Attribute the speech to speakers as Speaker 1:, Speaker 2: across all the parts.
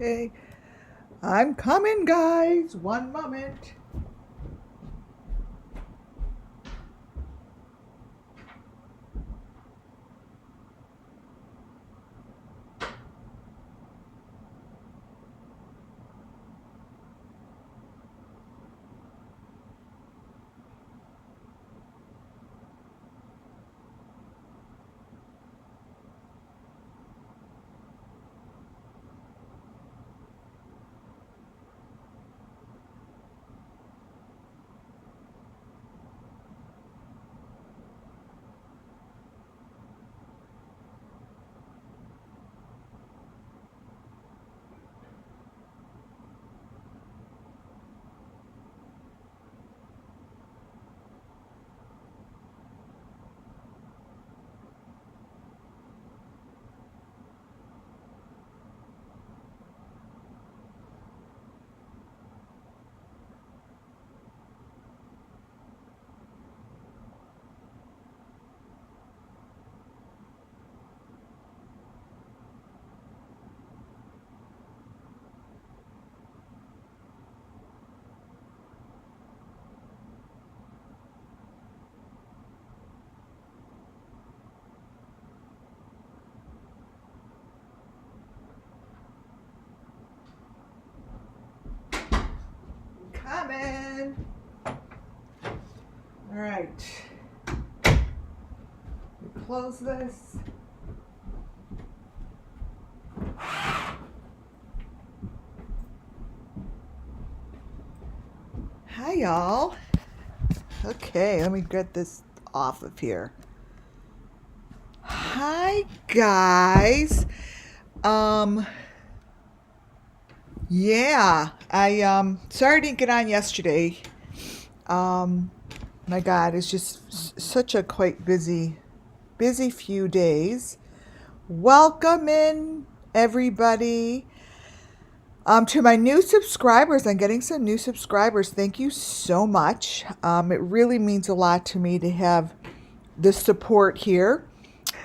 Speaker 1: Okay, I'm coming, guys. One moment. Coming. All right. Close this. Hi, y'all. Okay, let me get this off of here. Hi, guys. Yeah, I sorry I didn't get on yesterday. My God, it's just such a quite busy few days. Welcome in, everybody. To my new subscribers, I'm getting some new subscribers. Thank you so much. It really means a lot to me to have the support here.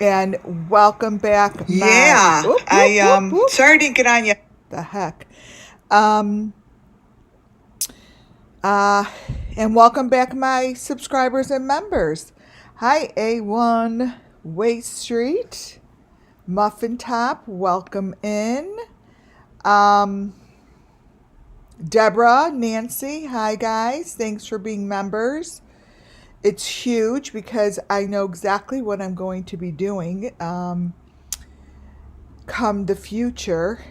Speaker 1: And welcome back.
Speaker 2: Yeah, sorry I didn't get on yet.
Speaker 1: The heck. And welcome back, my subscribers and members. Hi, A1 Waste Street. Muffin Top, welcome in. Deborah, Nancy, hi guys. Thanks for being members. It's huge because I know exactly what I'm going to be doing come the future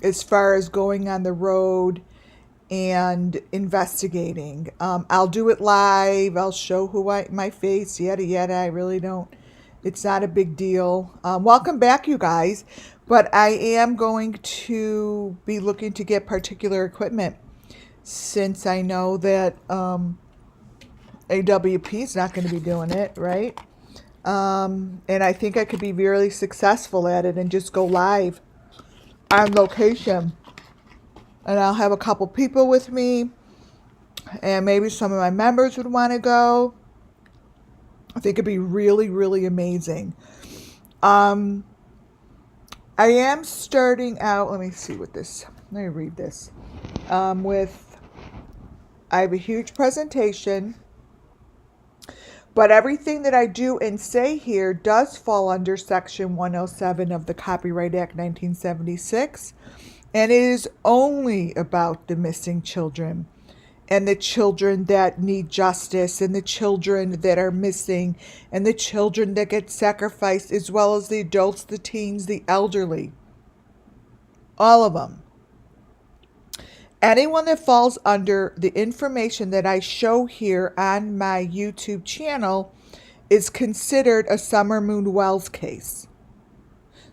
Speaker 1: as far as going on the road and investigating. I'll do it live. I'll show my face, yada yada. I really don't. It's not a big deal. Welcome back, you guys. But I am going to be looking to get particular equipment since I know that AWP is not going to be doing it, right? And I think I could be really successful at it and just go live on location. And I'll have a couple people with me, and maybe some of my members would want to go. I think it'd be really, really amazing. I am starting out, let me read this. I have a huge presentation, but everything that I do and say here does fall under Section 107 of the Copyright Act 1976, and it is only about the missing children and the children that need justice and the children that are missing and the children that get sacrificed, as well as the adults, the teens, the elderly. All of them. Anyone that falls under the information that I show here on my YouTube channel is considered a Summer Moon Wells case.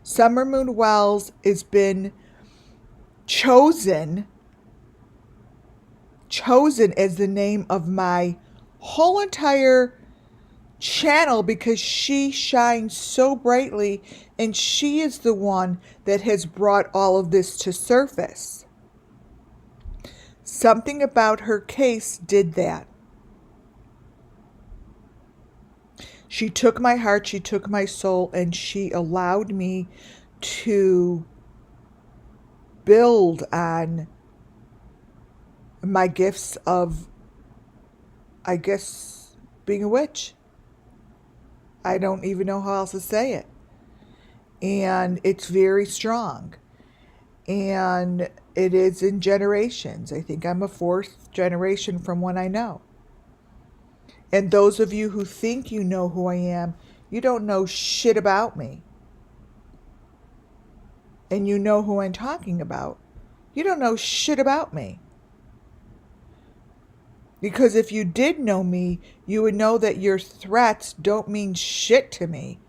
Speaker 1: Summer Moon Wells has been chosen as the name of my whole entire channel because she shines so brightly, and she is the one that has brought all of this to surface. Something about her case did that. She took my heart, she took my soul, and she allowed me to build on my gifts of, I guess, being a witch. I don't even know how else to say it. And it's very strong. And it is in generations. I think I'm a fourth generation from when I know. And those of you who think you know who I am, you don't know shit about me. And you know who I'm talking about. You don't know shit about me. Because if you did know me, you would know that your threats don't mean shit to me.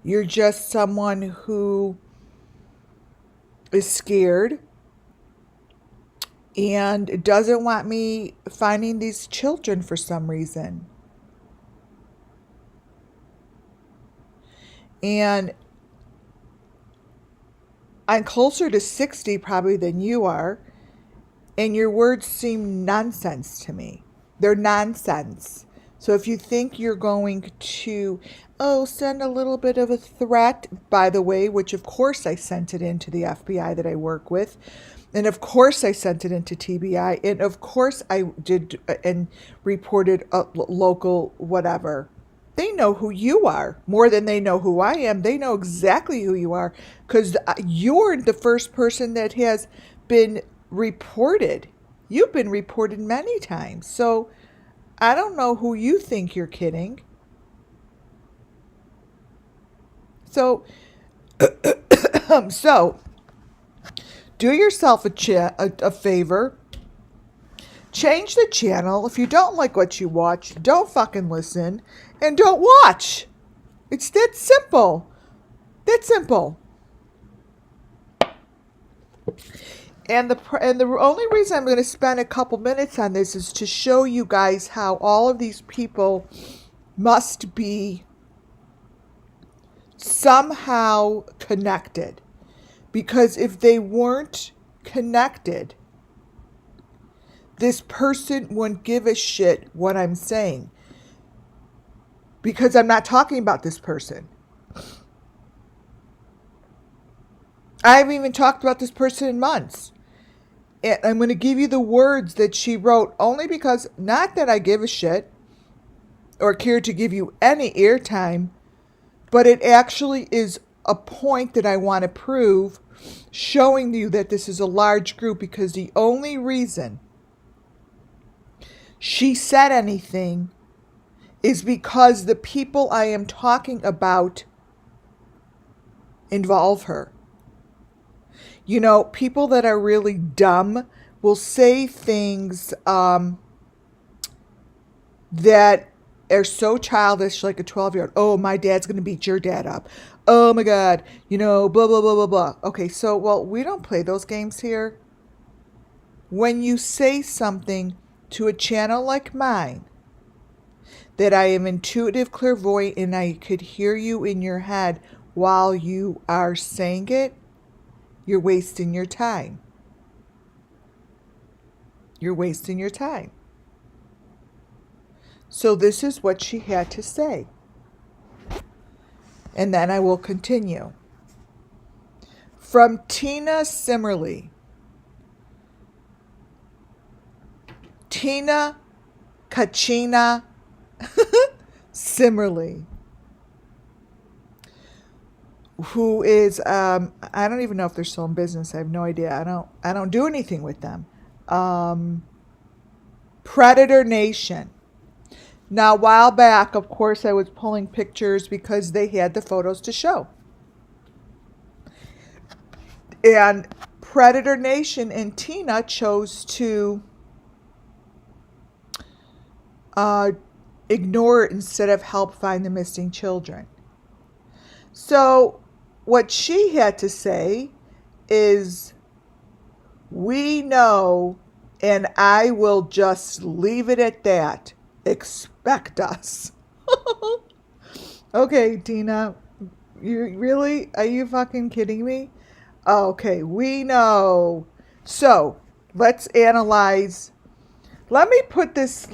Speaker 1: You're just someone who is scared and doesn't want me finding these children for some reason. And I'm closer to 60 probably than you are. And your words seem nonsense to me. They're nonsense. So if you think you're going to, send a little bit of a threat, by the way, which of course I sent it into the FBI that I work with. And of course I sent it into TBI. And of course I did and reported a local whatever. They know who you are more than they know who I am. They know exactly who you are because you're the first person that has been reported. You've been reported many times. So I don't know who you think you're kidding. So, so do yourself a favor. Change the channel. If you don't like what you watch, don't fucking listen and don't watch. It's that simple. That simple. And the only reason I'm going to spend a couple minutes on this is to show you guys how all of these people must be somehow connected. Because if they weren't connected, this person wouldn't give a shit what I'm saying. Because I'm not talking about this person. I haven't even talked about this person in months. And I'm going to give you the words that she wrote only because, not that I give a shit or care to give you any airtime, but it actually is a point that I want to prove, showing you that this is a large group, because the only reason she said anything is because the people I am talking about involve her. You know, people that are really dumb will say things that are so childish, like a 12-year-old. Oh, my dad's going to beat your dad up. Oh, my God. You know, blah, blah, blah, blah, blah. Okay, so, well, we don't play those games here. When you say something to a channel like mine, that I am intuitive, clairvoyant, and I could hear you in your head while you are saying it, you're wasting your time. You're wasting your time. So this is what she had to say. And then I will continue. From Tina Simmerly. Tina Kachina Simmerly. Who is, I don't even know if they're still in business. I have no idea. I don't do anything with them. Predator Nation. Now, a while back, of course, I was pulling pictures because they had the photos to show. And Predator Nation and Tina chose to ignore it instead of help find the missing children. So what she had to say is, we know, and I will just leave it at that. Expect us. Okay, Tina, you really, are you fucking kidding me? Okay, we know. So let's analyze. Let me put this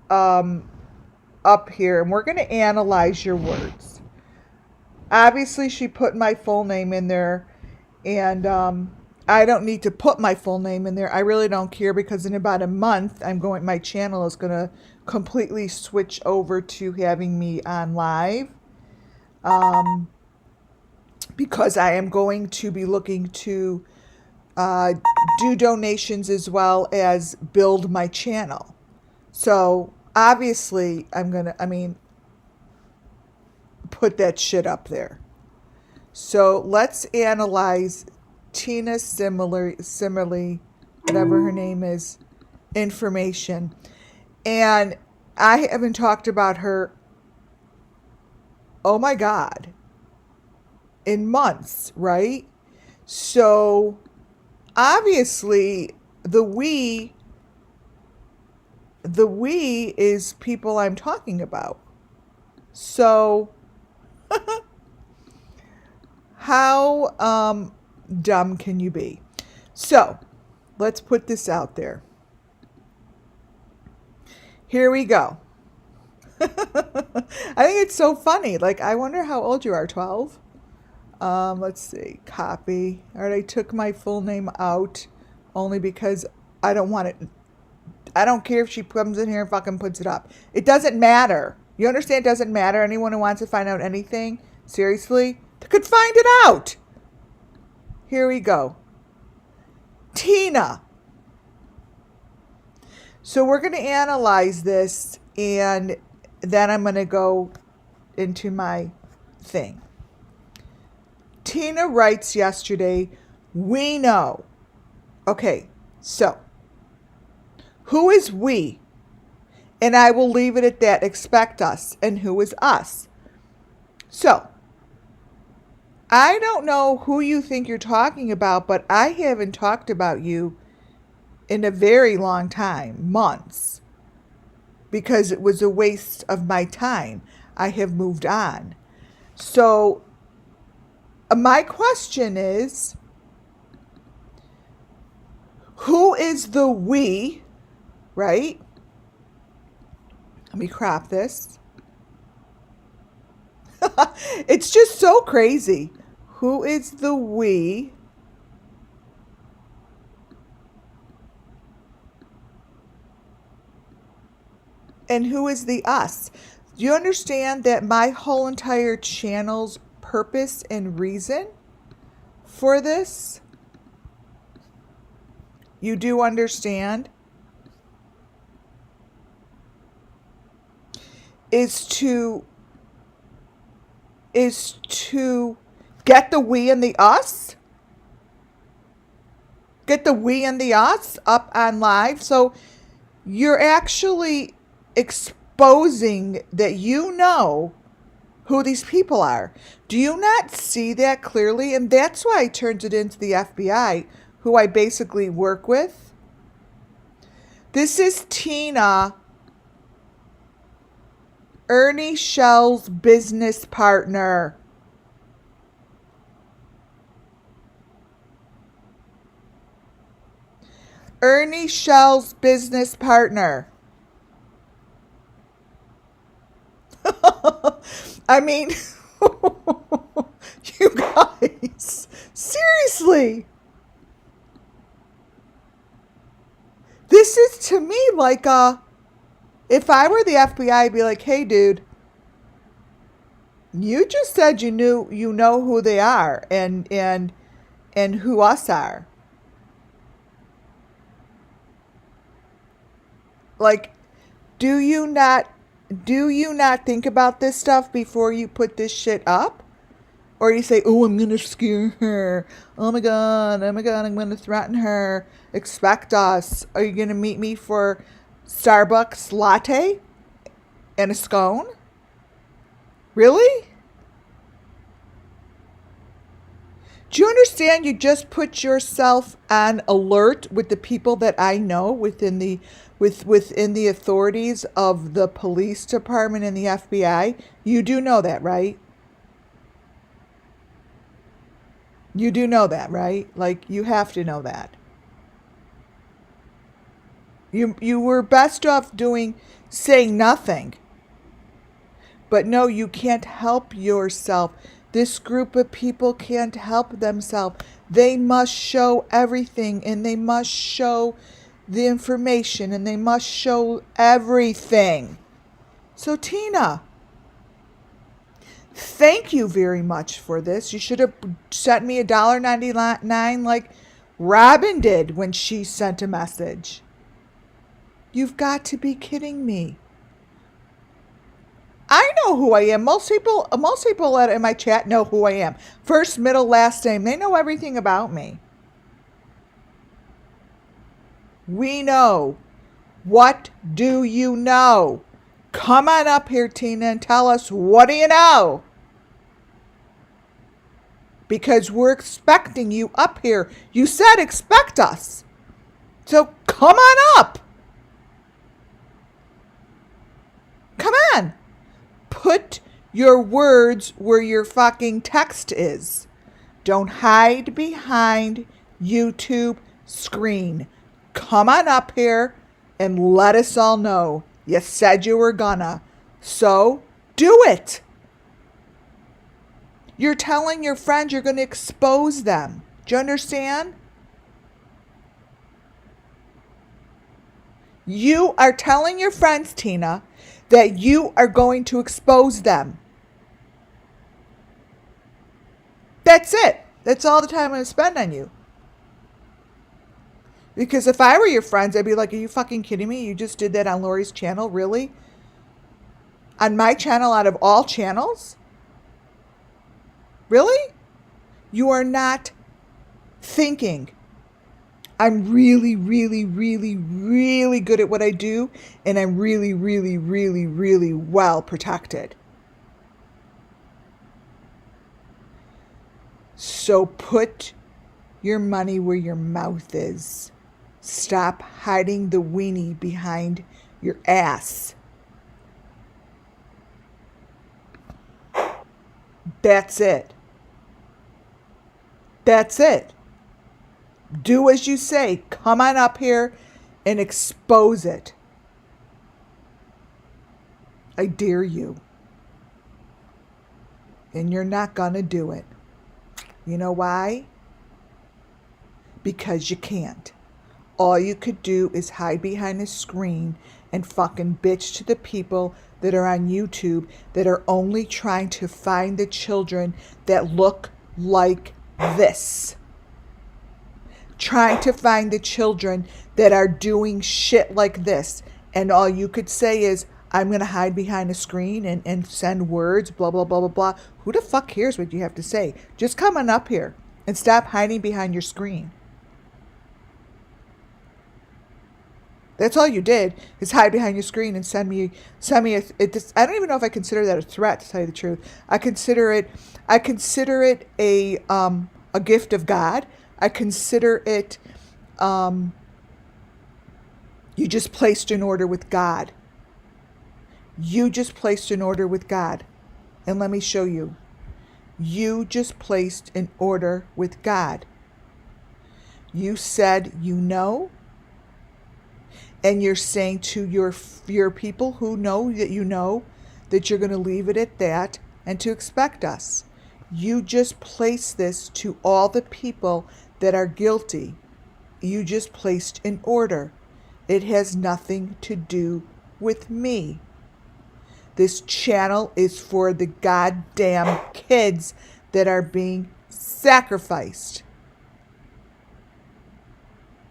Speaker 1: up here, and we're going to analyze your words. Obviously, she put my full name in there, And I don't need to put my full name in there. I really don't care, because in about a month, my channel is going to completely switch over to having me on live. Because I am going to be looking to do donations as well as build my channel. So obviously put that shit up there. So let's analyze Tina Similarly, whatever her name is, information. And I haven't talked about her, oh my God, in months, right? So obviously the we is people I'm talking about. So how dumb can you be? So let's put this out there. Here we go. I think it's so funny. Like, I wonder how old you are. 12? Let's see. Copy. All right, I took my full name out only because I don't want it. I don't care if she comes in here and fucking puts it up. It doesn't matter. You understand? It doesn't matter. Anyone who wants to find out anything, seriously, they could find it out. Here we go. Tina. So we're going to analyze this, and then I'm going to go into my thing. Tina writes yesterday, we know. Okay, so who is we? And I will leave it at that. Expect us. And who is us? So I don't know who you think you're talking about, but I haven't talked about you in a very long time, months, because it was a waste of my time. I have moved on. So my question is, who is the we, right? Let me crop this. It's just so crazy. Who is the we? And who is the us? Do you understand that my whole entire channel's purpose and reason for this? You do understand? Is to get the we and the us. Get the we and the us up on live. So you're actually exposing that you know who these people are. Do you not see that clearly? And that's why I turned it into the FBI, who I basically work with. This is Tina, Ernie Shell's business partner. Ernie Shell's business partner. I mean, you guys, seriously. This is to me like if I were the FBI, I'd be like, hey, dude, you just said you know who they are and who us are. Like, do you not think about this stuff before you put this shit up? Or you say, oh, I'm going to scare her. Oh my God, I'm going to threaten her. Expect us. Are you going to meet me for Starbucks latte and a scone? Really? Do you understand? You just put yourself on alert with the people that I know within the authorities of the police department and the FBI. You do know that, right? You do know that, right? Like, you have to know that. You were best off saying nothing. But no, you can't help yourself. This group of people can't help themselves. They must show everything, and they must show the information, and they must show everything. So Tina, thank you very much for this. You should have sent me $1.99 like Robin did when she sent a message. You've got to be kidding me. I know who I am. Most people in my chat know who I am. First, middle, last name. They know everything about me. We know. What do you know? Come on up here, Tina, and tell us, what do you know? Because we're expecting you up here. You said expect us. So come on up. Come on. Put your words where your fucking text is. Don't hide behind YouTube screen. Come on up here and let us all know. You said you were gonna. So do it. You're telling your friends you're going to expose them. Do you understand? You are telling your friends, Tina, that you are going to expose them. That's it. That's all the time I'm going to spend on you. Because if I were your friends, I'd be like, are you fucking kidding me? You just did that on Lori's channel? Really? On my channel out of all channels? Really? You are not thinking. I'm really, really, really, really good at what I do, and I'm really, really, really, really well protected. So put your money where your mouth is. Stop hiding the weenie behind your ass. That's it. That's it. Do as you say. Come on up here and expose it. I dare you. And you're not gonna do it. You know why? Because you can't. All you could do is hide behind a screen and fucking bitch to the people that are on YouTube that are only trying to find the children that look like this. Trying to find the children that are doing shit like this. And all you could say is, I'm going to hide behind a screen and send words, blah, blah, blah, blah, blah. Who the fuck cares what you have to say? Just come on up here and stop hiding behind your screen. That's all you did, is hide behind your screen and send me I don't even know if I consider that a threat, to tell you the truth. I consider it a gift of God. I consider it you just placed an order with God. You just placed an order with God. And let me show you. You just placed an order with God. You said you know. And you're saying to your people who know that you know that you're going to leave it at that and to expect us. You just placed this to all the people that are guilty. You just placed an order. It has nothing to do with me. This channel is for the goddamn kids that are being sacrificed.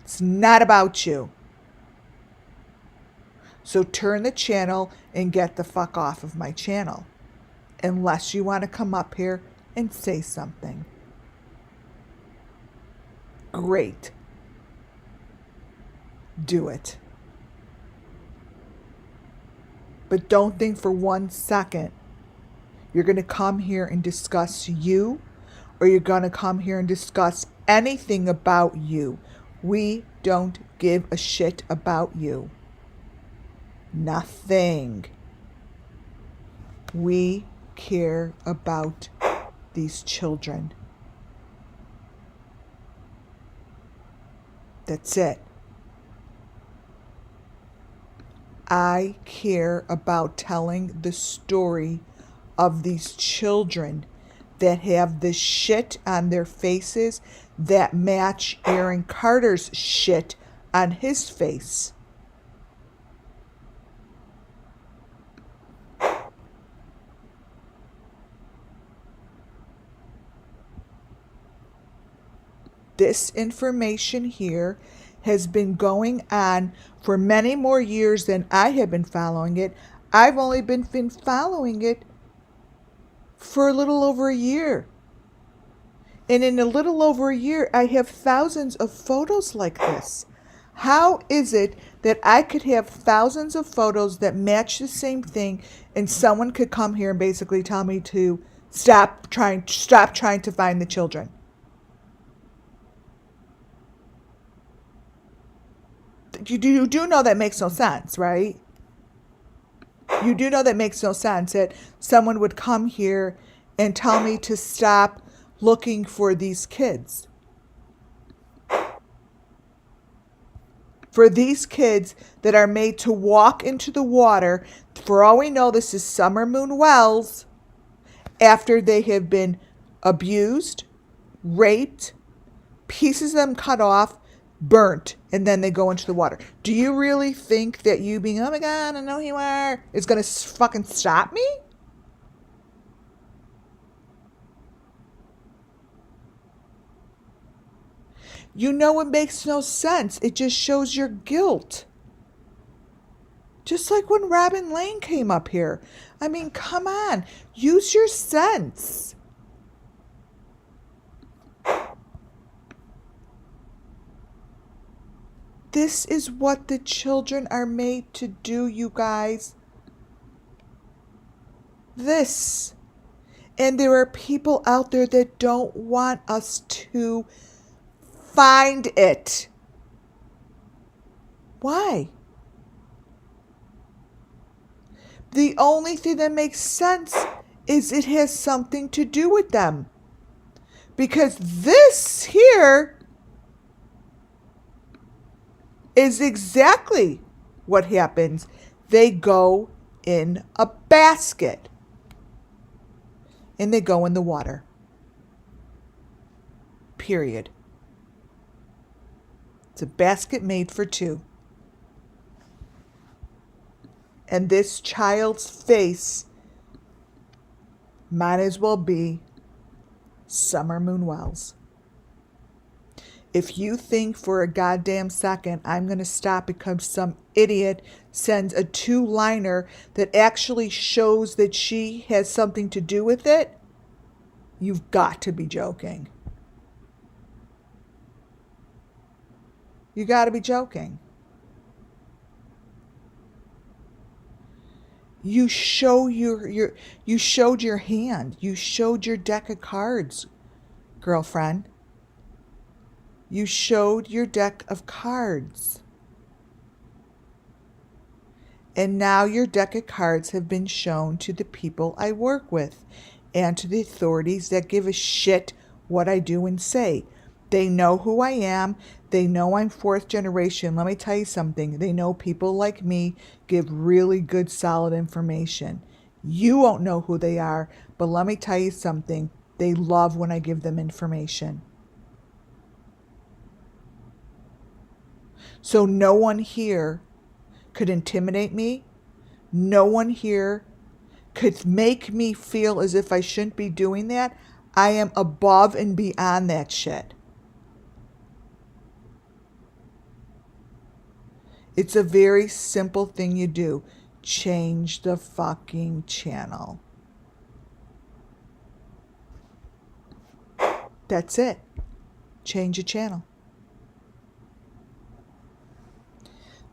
Speaker 1: It's not about you. So turn the channel and get the fuck off of my channel. Unless you want to come up here and say something. Great. Do it. But don't think for 1 second you're going to come here and discuss you, or you're going to come here and discuss anything about you. We don't give a shit about you. Nothing. We care about these children. That's it. I care about telling the story of these children that have the shit on their faces that match Aaron Carter's shit on his face. This information here has been going on for many more years than I have been following it. I've only been following it for a little over a year. And in a little over a year, I have thousands of photos like this. How is it that I could have thousands of photos that match the same thing and someone could come here and basically tell me to stop trying to find the children? You do know that makes no sense, right? You do know that makes no sense that someone would come here and tell me to stop looking for these kids. For these kids that are made to walk into the water, for all we know, this is Summer Moon Wells, after they have been abused, raped, pieces of them cut off, burnt, and then they go into the water. Do you really think that you being, oh my God, I know who you are, is going to fucking stop me? You know it makes no sense. It just shows your guilt. Just like when Robin Lane came up here. I mean, come on. Use your sense. This is what the children are made to do, you guys. This. And there are people out there that don't want us to find it. Why? The only thing that makes sense is it has something to do with them. Because this here is exactly what happens. They go in a basket and they go in the water. Period. It's a basket made for two. And this child's face might as well be Summer Moon Wells. If you think for a goddamn second I'm going to stop because some idiot sends a two-liner that actually shows that she has something to do with it, you've got to be joking. You got to be joking. You showed your hand. You showed your deck of cards, girlfriend. You showed your deck of cards. And now your deck of cards have been shown to the people I work with and to the authorities that give a shit what I do and say. They know who I am. They know I'm fourth generation. Let me tell you something. They know people like me give really good, solid information. You won't know who they are, but let me tell you something. They love when I give them information. So no one here could intimidate me. No one here could make me feel as if I shouldn't be doing that. I am above and beyond that shit. It's a very simple thing you do. Change the fucking channel. That's it. Change the channel.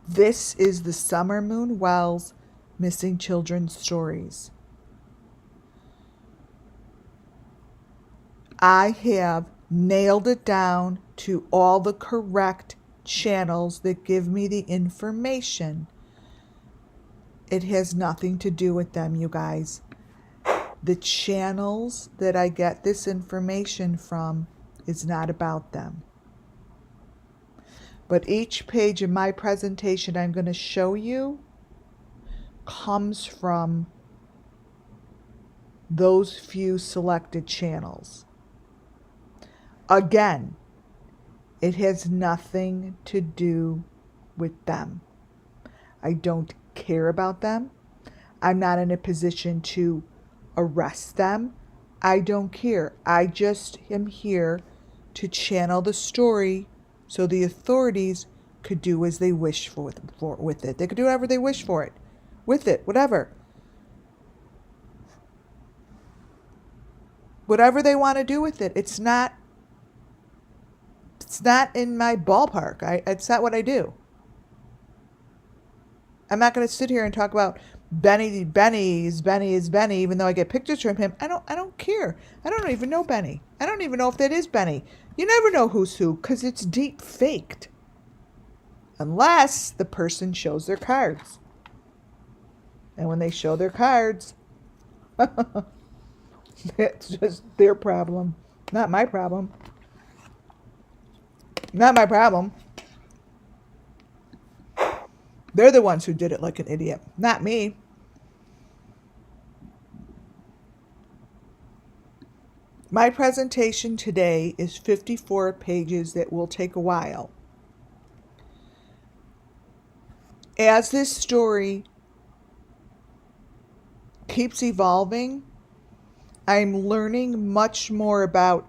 Speaker 1: This is the Summer Moon Wells Missing Children Stories. I have nailed it down to all the correct channels that give me the information. It has nothing to do with them, you guys. The channels that I get this information from is not about them. But each page of my presentation I'm going to show you comes from those few selected channels. Again, it has nothing to do with them. I don't care about them. I'm not in a position to arrest them. I don't care. I just am here to channel the story so the authorities could do as they wish with it. They could do whatever they wish for it. With it, whatever. Whatever they want to do with it. It's not in my ballpark. It's not what I do. I'm not going to sit here and talk about Benny is Benny, even though I get pictures from him. I don't care. I don't even know Benny. I don't even know if that is Benny. You never know who's who because it's deep faked. Unless the person shows their cards. And when they show their cards, it's just their problem. Not my problem. Not my problem. They're the ones who did it like an idiot, not me. My presentation today is 54 pages that will take a while. As this story keeps evolving, I'm learning much more about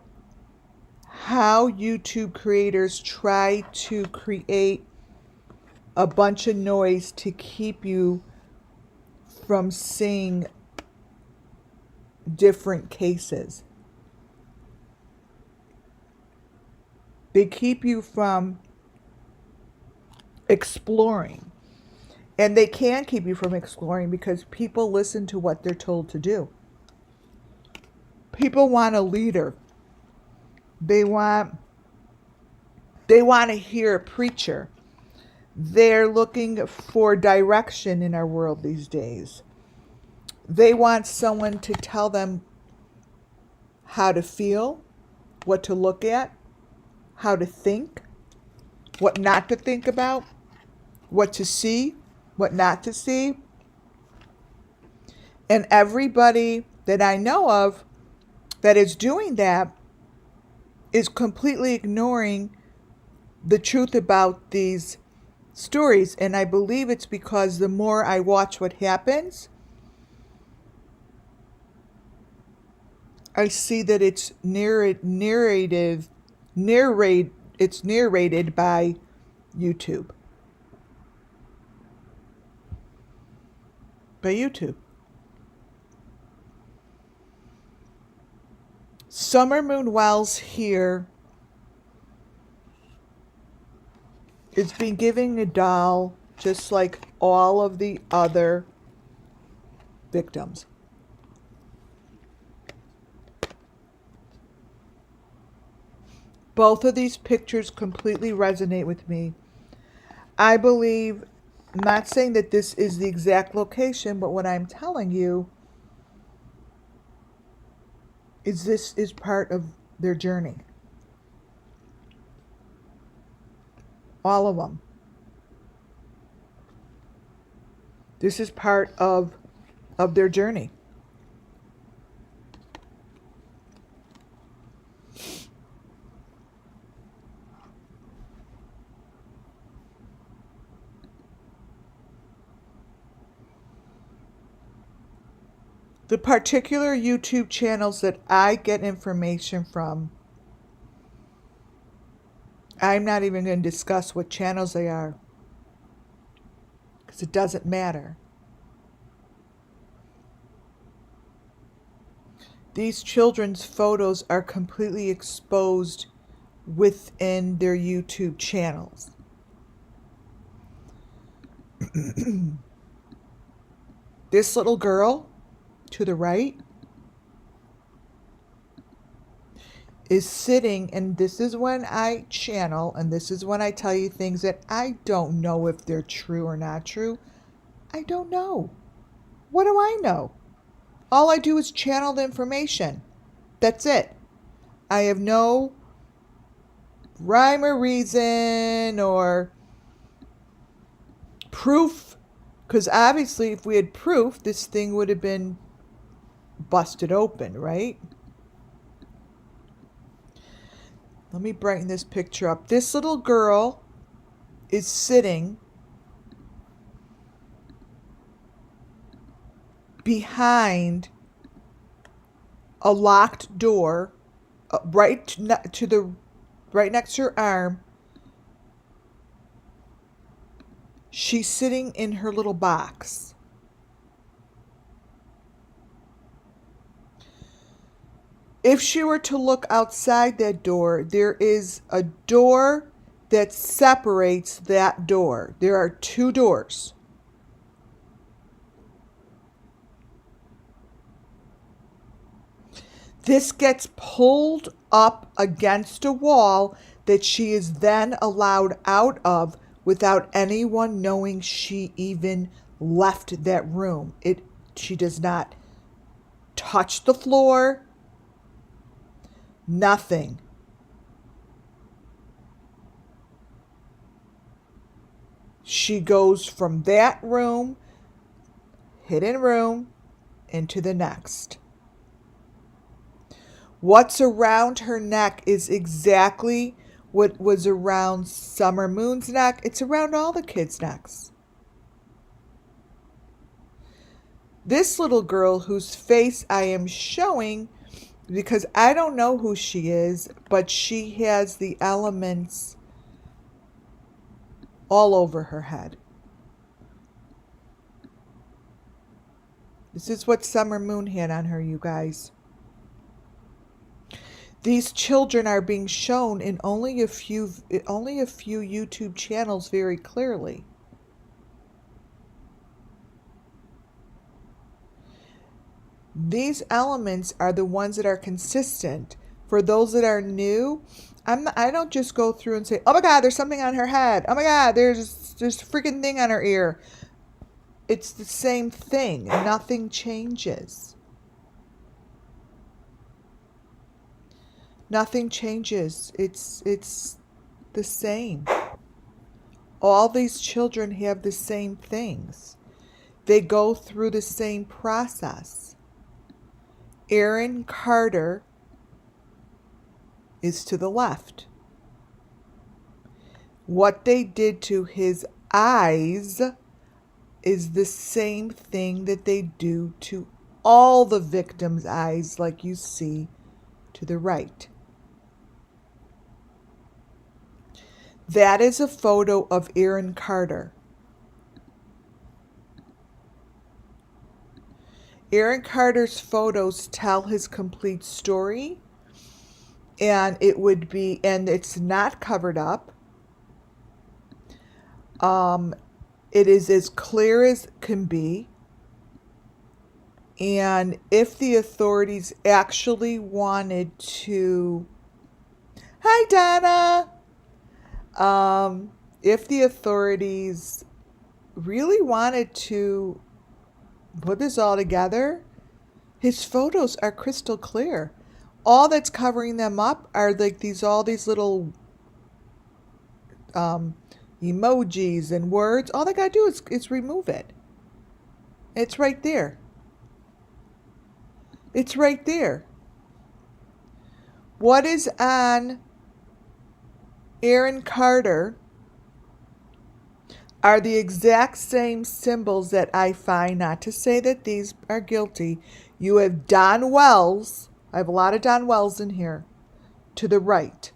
Speaker 1: how YouTube creators try to create a bunch of noise to keep you from seeing different cases. They keep you from exploring. And they can keep you from exploring because people listen to what they're told to do. People want a leader. They want to hear a preacher. They're looking for direction in our world these days. They want someone to tell them how to feel, what to look at, how to think, what not to think about, what to see, what not to see. And everybody that I know of that is doing that is completely ignoring the truth about these stories. And I believe it's because the more I watch what happens, I see that it's narrated by YouTube. By YouTube. Summer Moon Wells here is been giving a doll just like all of the other victims. Both of these pictures completely resonate with me. I believe, I'm not saying that this is the exact location, but what I'm telling you is this is part of their journey. All of them. This is part of their journey. The particular YouTube channels that I get information from, I'm not even going to discuss what channels they are, because it doesn't matter. These children's photos are completely exposed within their YouTube channels. This little girl to the right is sitting, and this is when I channel, and this is when I tell you things that I don't know if they're true or not true. I don't know. What do I know? All I do is channel the information. That's it. I have no rhyme or reason or proof, because obviously if we had proof, this thing would have been busted open, right? Let me brighten this picture up. This little girl is sitting behind a locked door, right next to her arm. She's sitting in her little box. If she were to look outside that door, there is a door that separates that door. There are two doors. This gets pulled up against a wall that she is then allowed out of without anyone knowing she even left that room. She does not touch the floor, nothing. She goes from that room, hidden room, into the next. What's around her neck is exactly what was around Summer Moon's neck. It's around all the kids' necks. This little girl whose face I am showing, because I don't know who she is, but she has the elements all over her head. This is what Summer Moon had on her, you guys. These children are being shown in only a few YouTube channels very clearly. These elements are the ones that are consistent. For those that are new, I don't just go through and say, oh my God, there's something on her head. Oh my God, there's a freaking thing on her ear. It's the same thing. Nothing changes. Nothing changes. It's the same. All these children have the same things. They go through the same process. Aaron Carter is to the left. What they did to his eyes is the same thing that they do to all the victims' eyes, like you see to the right. That is a photo of Aaron Carter. Aaron Carter's photos tell his complete story, and it's not covered up. It is as clear as can be. And if the authorities actually wanted to, hi Donna. If the authorities really wanted to put this all together, his photos are crystal clear. All that's covering them up are like all these little emojis and words. All they gotta do is remove it. It's right there. It's right there. What is on Aaron Carter are the exact same symbols that I find, not to say that these are guilty. You have Don Wells. I have a lot of Don Wells in here to the right.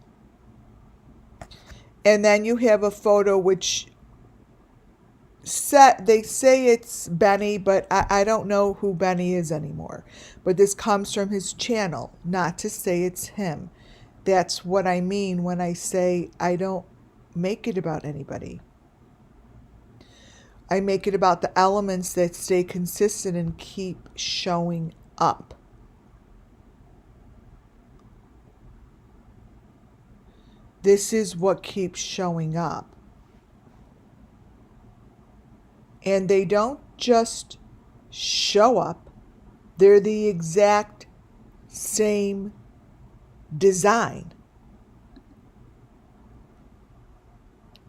Speaker 1: And then you have a photo which they say it's Benny, but I don't know who Benny is anymore. But this comes from his channel, not to say it's him. That's what I mean when I say I don't make it about anybody. I make it about the elements that stay consistent and keep showing up. This is what keeps showing up. And they don't just show up. They're the exact same design.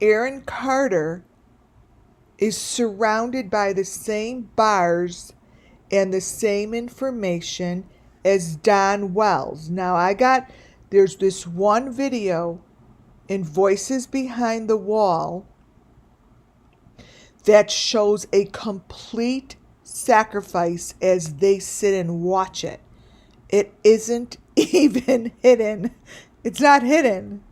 Speaker 1: Aaron Carter is surrounded by the same bars and the same information as Don Wells. Now there's this one video in Voices Behind the Wall that shows a complete sacrifice as they sit and watch it. It isn't even hidden. It's not hidden.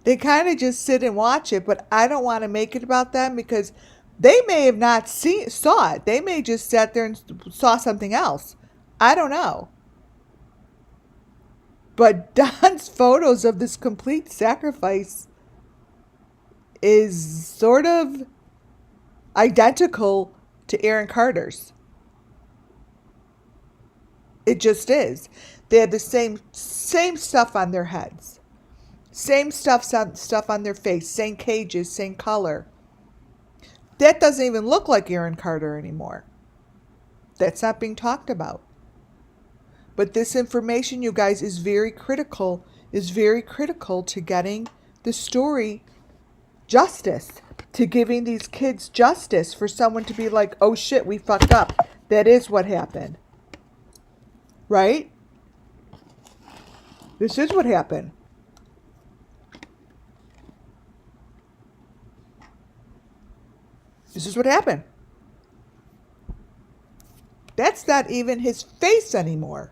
Speaker 1: They kind of just sit and watch it, but I don't want to make it about them because they may have not saw it. They may just sat there and saw something else. I don't know. But Don's photos of this complete sacrifice is sort of identical to Aaron Carter's. It just is. They had the same stuff on their heads. Same stuff on their face. Same cages, same color. That doesn't even look like Aaron Carter anymore. That's not being talked about. But this information, you guys, is very critical to getting the story justice, to giving these kids justice, for someone to be like, oh shit, we fucked up. That is what happened. Right? This is what happened. This is what happened. That's not even his face anymore.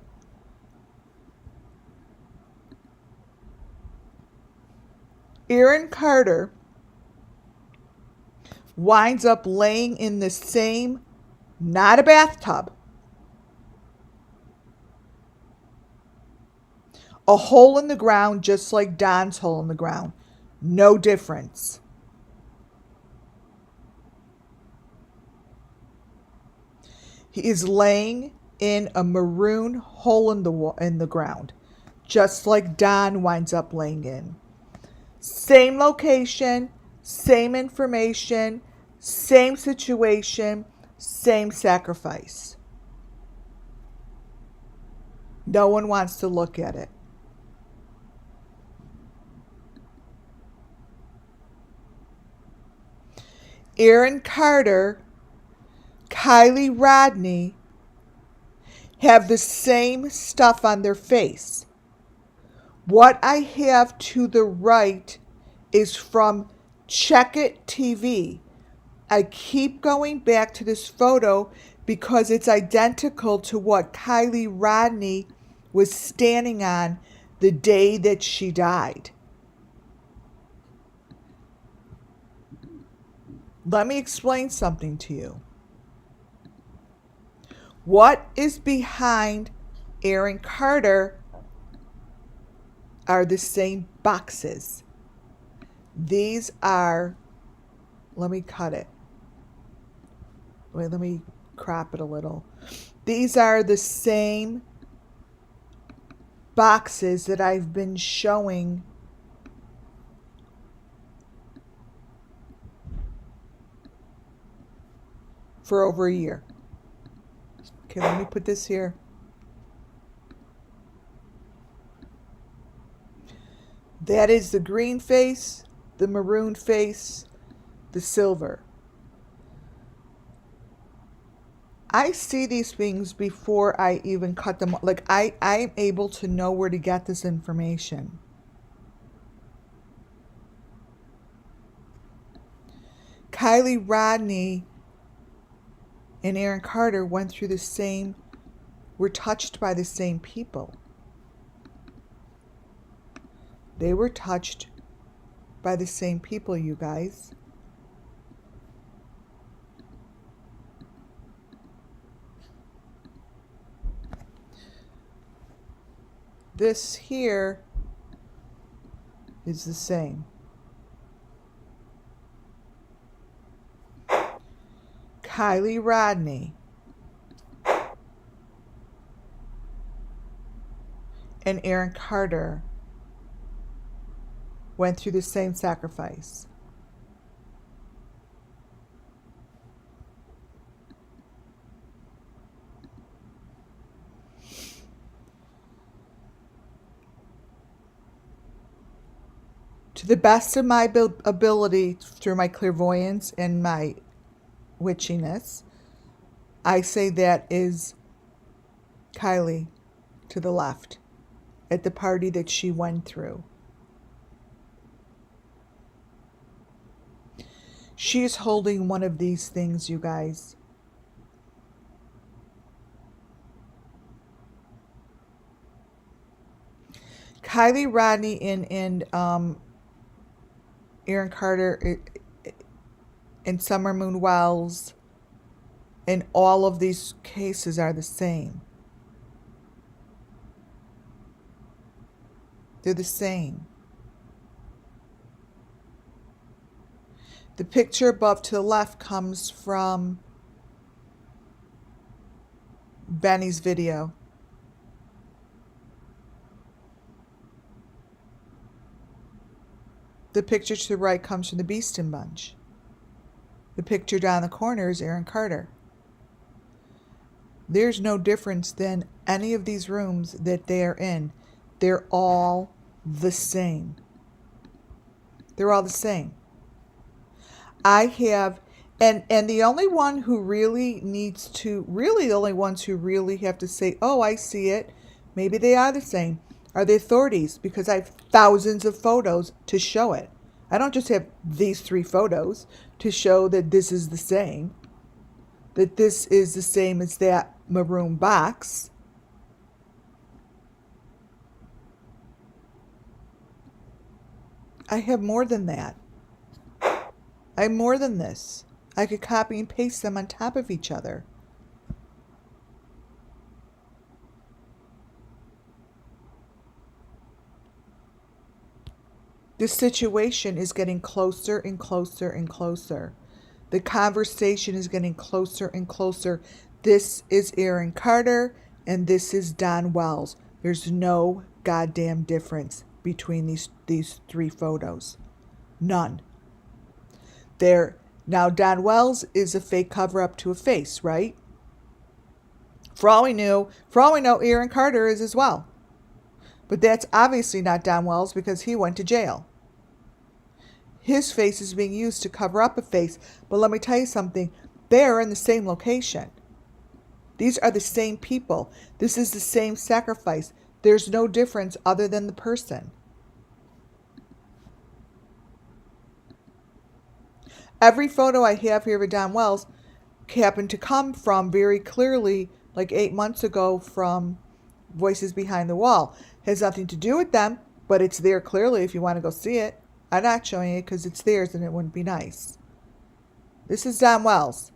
Speaker 1: Aaron Carter winds up laying in the same, not a bathtub, a hole in the ground just like Don's hole in the ground. No difference. He is laying in a maroon hole in the ground, just like Don winds up laying in. Same location, same information, same situation, same sacrifice. No one wants to look at it. Aaron Carter, Kiely Rodni have the same stuff on their face. What I have to the right is from Check It TV. I keep going back to this photo because it's identical to what Kiely Rodni was standing on the day that she died. Let me explain something to you. What is behind Aaron Carter are the same boxes. These are, let me cut it. Wait, let me crop it a little. These are the same boxes that I've been showing for over a year. Okay, let me put this here. That is the green face, the maroon face, the silver. I see these things before I even cut them. Like I'm able to know where to get this information. Kiely Rodni and Aaron Carter went through the same, were touched by the same people. They were touched by the same people, you guys. This here is the same. Kiely Rodni and Aaron Carter went through the same sacrifice. To the best of my ability, through my clairvoyance and my witchiness, I say that is Kylie to the left at the party that she went through. She is holding one of these things, you guys. Kylie, Rodney, and Aaron Carter and Summer Moon Wells and all of these cases are the same. They're the same. The picture above to the left comes from Benny's video. The picture to the right comes from the Beeston Bunch. The picture down the corner is Aaron Carter. There's no difference than any of these rooms that they are in. They're all the same. They're all the same. I have, and the only one who really needs to, really the only ones who really have to say, oh, I see it, maybe they are the same, are the authorities, because I have thousands of photos to show it. I don't just have these 3 photos to show that this is the same, that this is the same as that maroon box. I have more than that. I have more than this. I could copy and paste them on top of each other. This situation is getting closer and closer and closer. The conversation is getting closer and closer. This is Aaron Carter and this is Don Wells. There's no goddamn difference between these 3 photos. None. Now Don Wells is a fake cover-up to a face, right? For all we know, Aaron Carter is as well. But that's obviously not Don Wells because he went to jail. His face is being used to cover up a face. But let me tell you something. They're in the same location. These are the same people. This is the same sacrifice. There's no difference other than the person. Every photo I have here of Don Wells happened to come from very clearly, like 8 months ago, from Voices Behind the Wall. Has nothing to do with them, but it's there clearly if you want to go see it. I'm not showing it because it's theirs and it wouldn't be nice. This is Don Wells.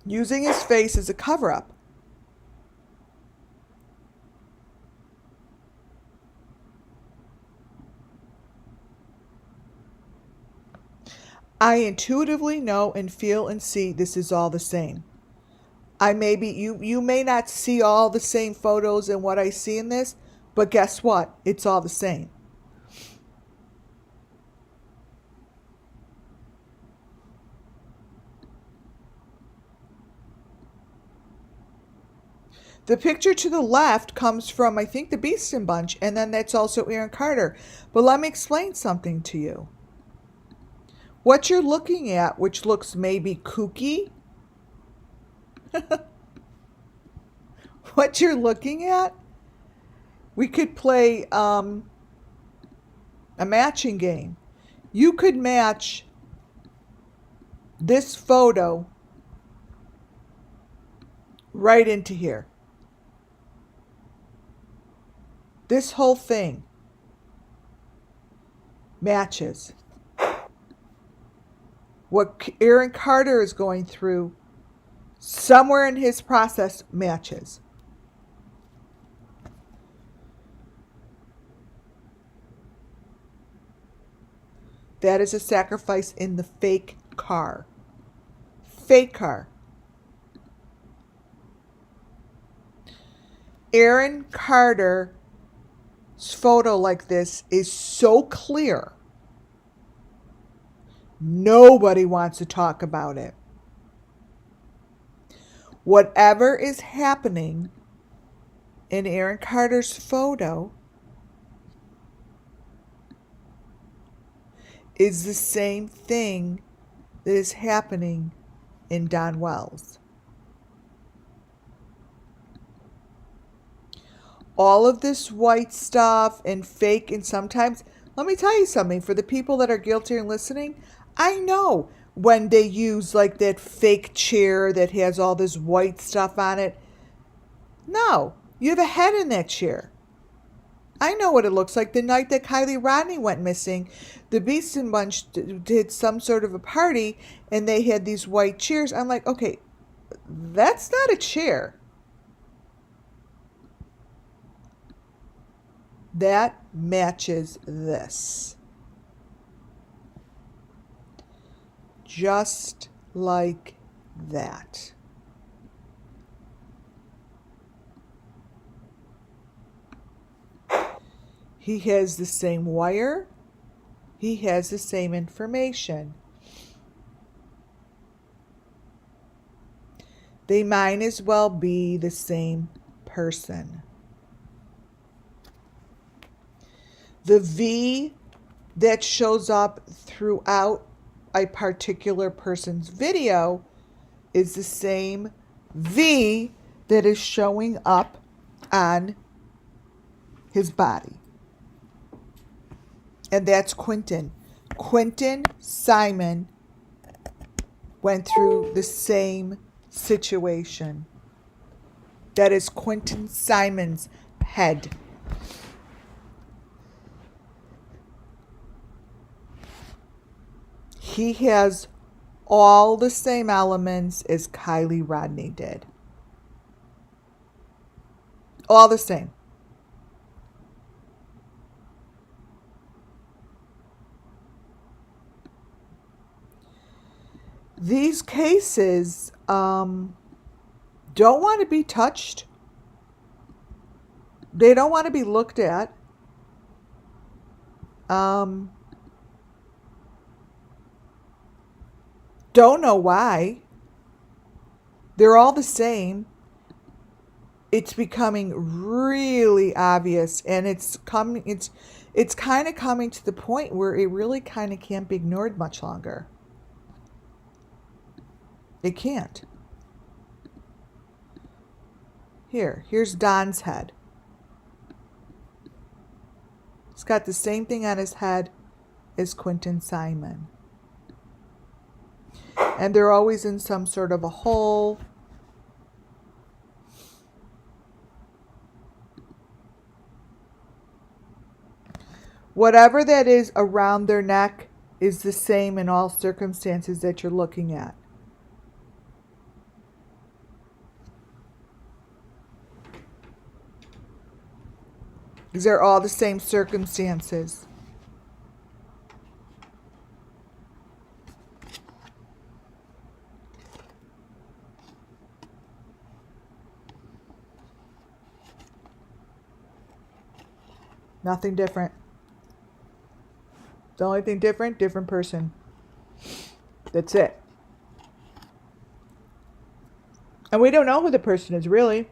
Speaker 1: Using his face as a cover-up. I intuitively know and feel and see this is all the same. You may not see all the same photos and what I see in this, but guess what? It's all the same. The picture to the left comes from, I think, the Beeston Bunch, and then that's also Aaron Carter. But let me explain something to you. What you're looking at, which looks maybe kooky, what you're looking at, we could play a matching game. You could match this photo right into here. This whole thing matches. What Aaron Carter is going through, somewhere in his process, matches. That is a sacrifice in the fake car. Fake car. Aaron Carter's photo like this is so clear. Nobody wants to talk about it. Whatever is happening in Aaron Carter's photo is the same thing that is happening in Don Wells. All of this white stuff and fake, and sometimes, let me tell you something, for the people that are guilty and listening, I know when they use like that fake chair that has all this white stuff on it. No, you have a head in that chair. I know what it looks like. The night that Kylie Rodney went missing, the Beeston Bunch did some sort of a party and they had these white chairs. I'm like, okay, that's not a chair. That matches this. Just like that. He has the same wire. He has the same information. They might as well be the same person. The V that shows up throughout a particular person's video is the same V that is showing up on his body. And that's Quinton. Quinton Simon went through the same situation. That is Quinton Simon's head. He has all the same elements as Kylie Rodney did. All the same. These cases don't want to be touched. They don't want to be looked at. Don't know why. They're all the same. It's becoming really obvious, and it's kind of coming to the point where it really kind of can't be ignored much longer. It can't. Here's Don's head. He's got the same thing on his head as Quinton Simon. And they're always in some sort of a hole. Whatever that is around their neck is the same in all circumstances that you're looking at. These are all the same circumstances. Nothing different. The only thing different person. That's it. And we don't know who the person is really,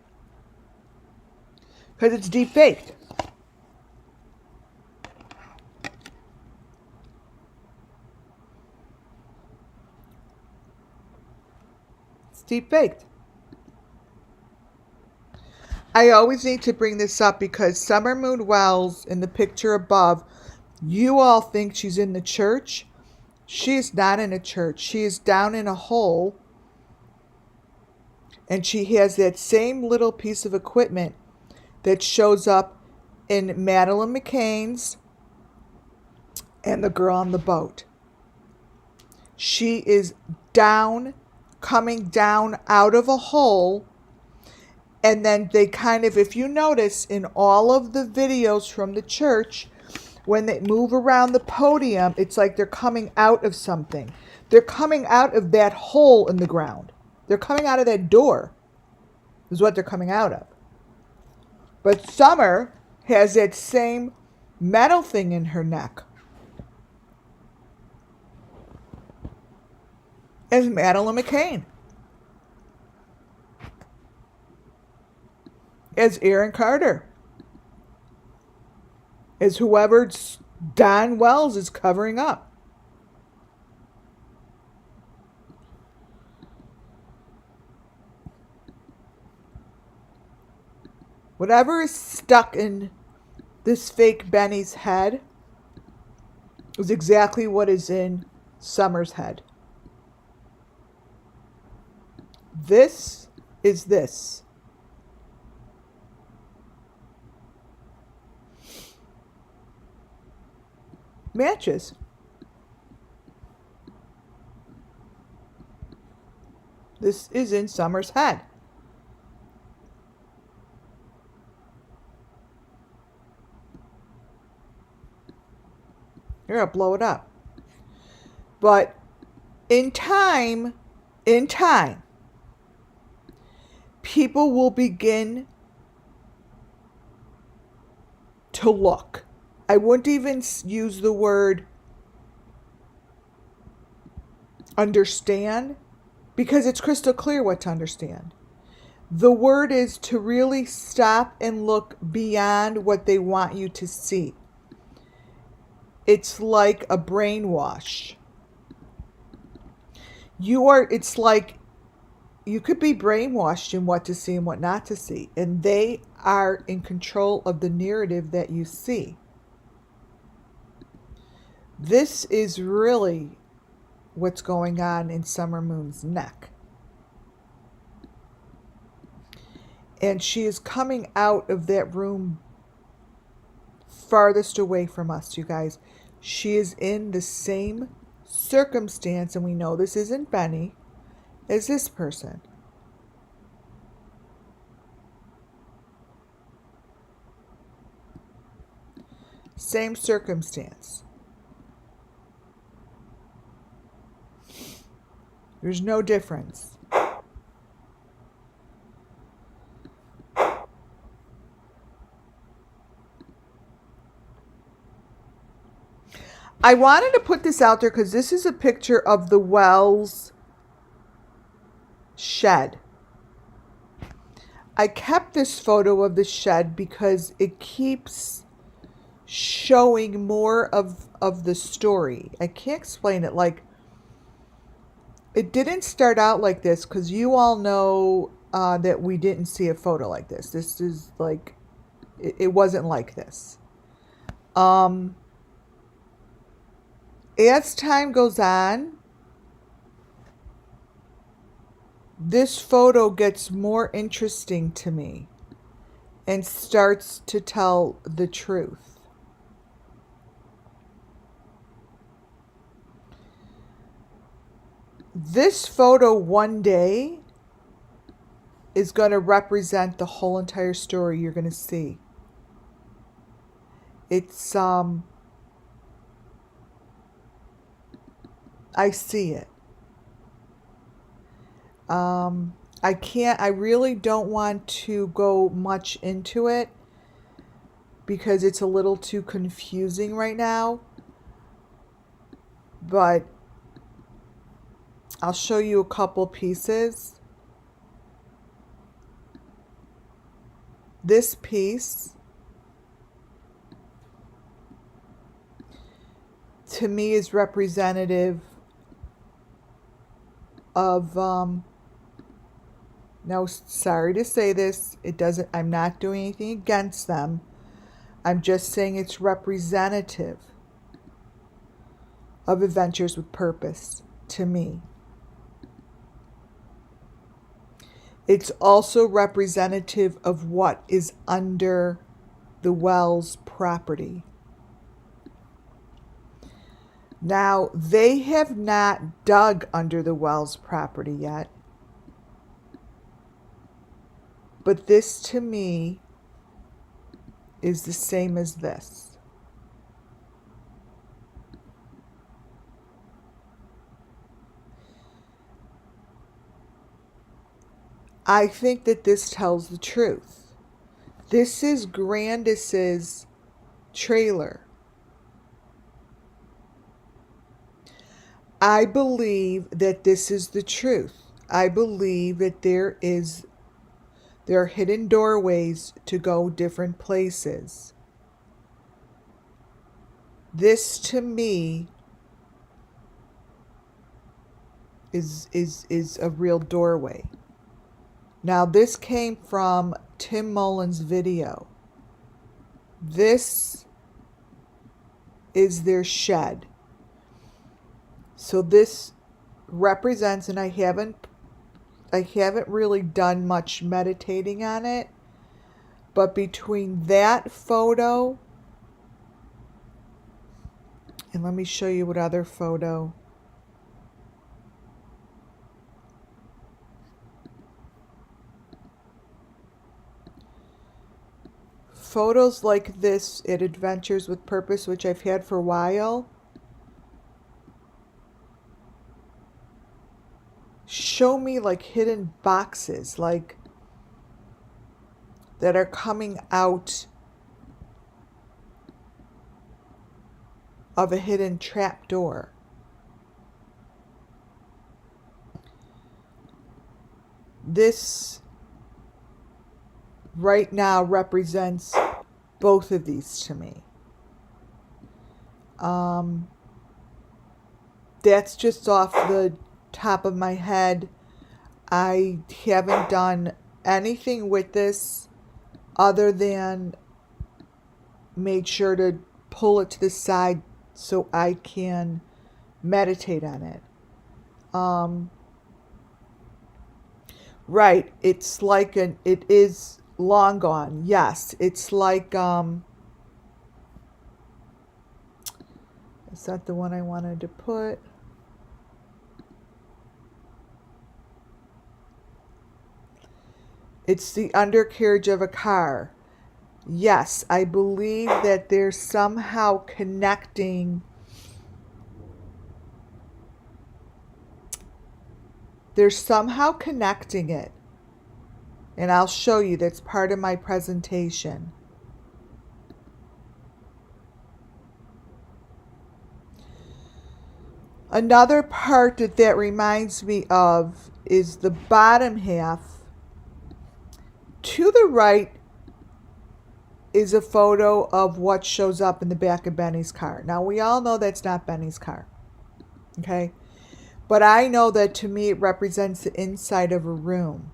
Speaker 1: because it's deep faked. It's deep faked. I always need to bring this up because Summer Moon Wells in the picture above, you all think she's in the church. She is not in a church. She is down in a hole. And she has that same little piece of equipment that shows up in Madeleine McCann's and the girl on the boat. She is down, coming down out of a hole. And then they kind of, if you notice in all of the videos from the church, when they move around the podium, it's like they're coming out of something. They're coming out of that hole in the ground. They're coming out of that door, is what they're coming out of. But Summer has that same metal thing in her neck as Madeleine McCann, as Aaron Carter, as whoever Don Wells is covering up. Whatever is stuck in this fake Benny's head is exactly what is in Summer's head. This is this. Matches. This is in Summer's head. You're going to blow it up. But in time, people will begin to look. I wouldn't even use the word understand, because it's crystal clear what to understand. The word is to really stop and look beyond what they want you to see. It's like a brainwash. It's like you could be brainwashed in what to see and what not to see. And they are in control of the narrative that you see. This is really what's going on in Summer Moon's neck. And she is coming out of that room farthest away from us, you guys. She is in the same circumstance, and we know this isn't Benny, as this person. Same circumstance. There's no difference. I wanted to put this out there because this is a picture of the Wells shed. I kept this photo of the shed because it keeps showing more of the story. I can't explain it. Like, it didn't start out like this because you all know that we didn't see a photo like this. This is like, it wasn't like this. As time goes on, this photo gets more interesting to me and starts to tell the truth. This photo one day is going to represent the whole entire story you're going to see. It's, I see it. I really don't want to go much into it because it's a little too confusing right now. But I'll show you a couple pieces. This piece, to me, is representative of, now, sorry to say this, I'm not doing anything against them. I'm just saying it's representative of Adventures with Purpose to me. It's also representative of what is under the Wells property. Now, they have not dug under the Wells property yet. But this, to me, is the same as this. I think that this tells the truth. This is Grandis's trailer. I believe that this is the truth. I believe that there are hidden doorways to go different places. This, to me, is a real doorway. Now, this came from Tim Mullen's video. This is their shed. So this represents, and I haven't really done much meditating on it, but between that photo, and let me show you what other photo. Photos like this at Adventures with Purpose, which I've had for a while, show me like hidden boxes, like that are coming out of a hidden trap door. This right now represents both of these to me. That's just off the top of my head. I haven't done anything with this other than made sure to pull it to the side so I can meditate on it. Right, it is long gone. Yes, it's like, is that the one I wanted to put? It's the undercarriage of a car. Yes, I believe that they're somehow connecting. They're somehow connecting it. And I'll show you, that's part of my presentation. Another part that reminds me of is the bottom half. To the right is a photo of what shows up in the back of Benny's car. Now, we all know that's not Benny's car. Okay? But I know that to me it represents the inside of a room.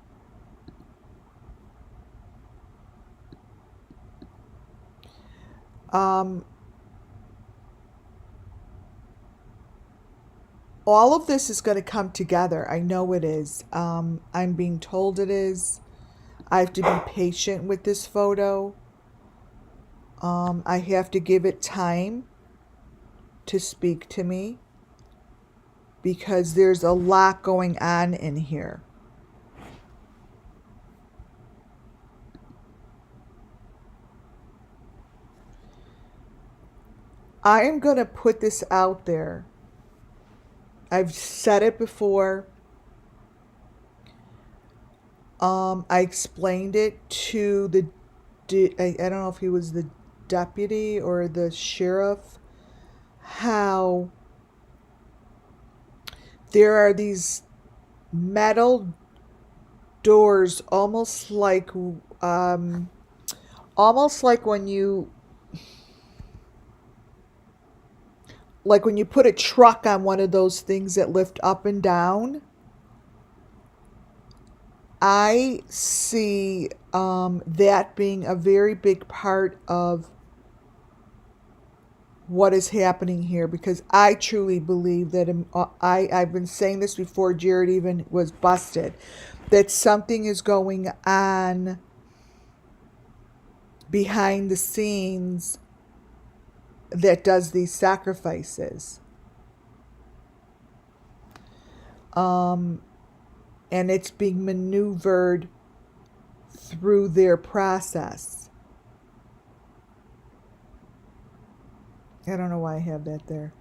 Speaker 1: All of this is going to come together. I know it is. I'm being told it is. I have to be patient with this photo. I have to give it time to speak to me because there's a lot going on in here. I am going to put this out there. I've said it before. I explained it to I don't know if he was the deputy or the sheriff, how there are these metal doors, almost like when you put a truck on one of those things that lift up and down. I see that being a very big part of what is happening here, because I truly believe that I've been saying this before Jared even was busted, that something is going on behind the scenes that does these sacrifices. And it's being maneuvered through their process. I don't know why I have that there.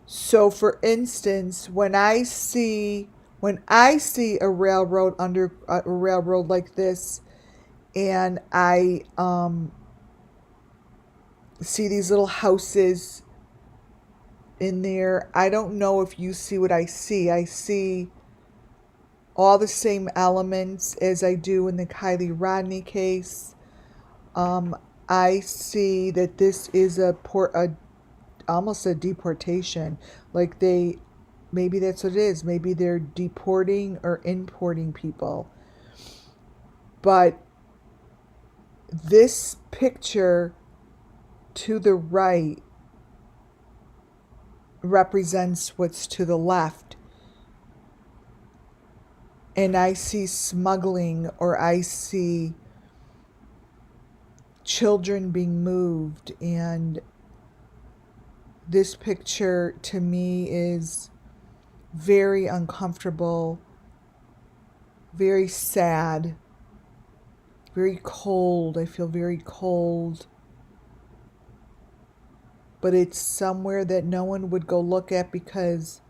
Speaker 1: So for instance, when I see a railroad like this, and I see these little houses in there, I don't know if you see what I see. I see all the same elements as I do in the KIELY Rodney case. I see that this is almost a deportation. Like maybe that's what it is. Maybe they're deporting or importing people. But this picture to the right represents what's to the left. And I see smuggling, or I see children being moved. And this picture to me is very uncomfortable, very sad, very cold. I feel very cold. But it's somewhere that no one would go look at because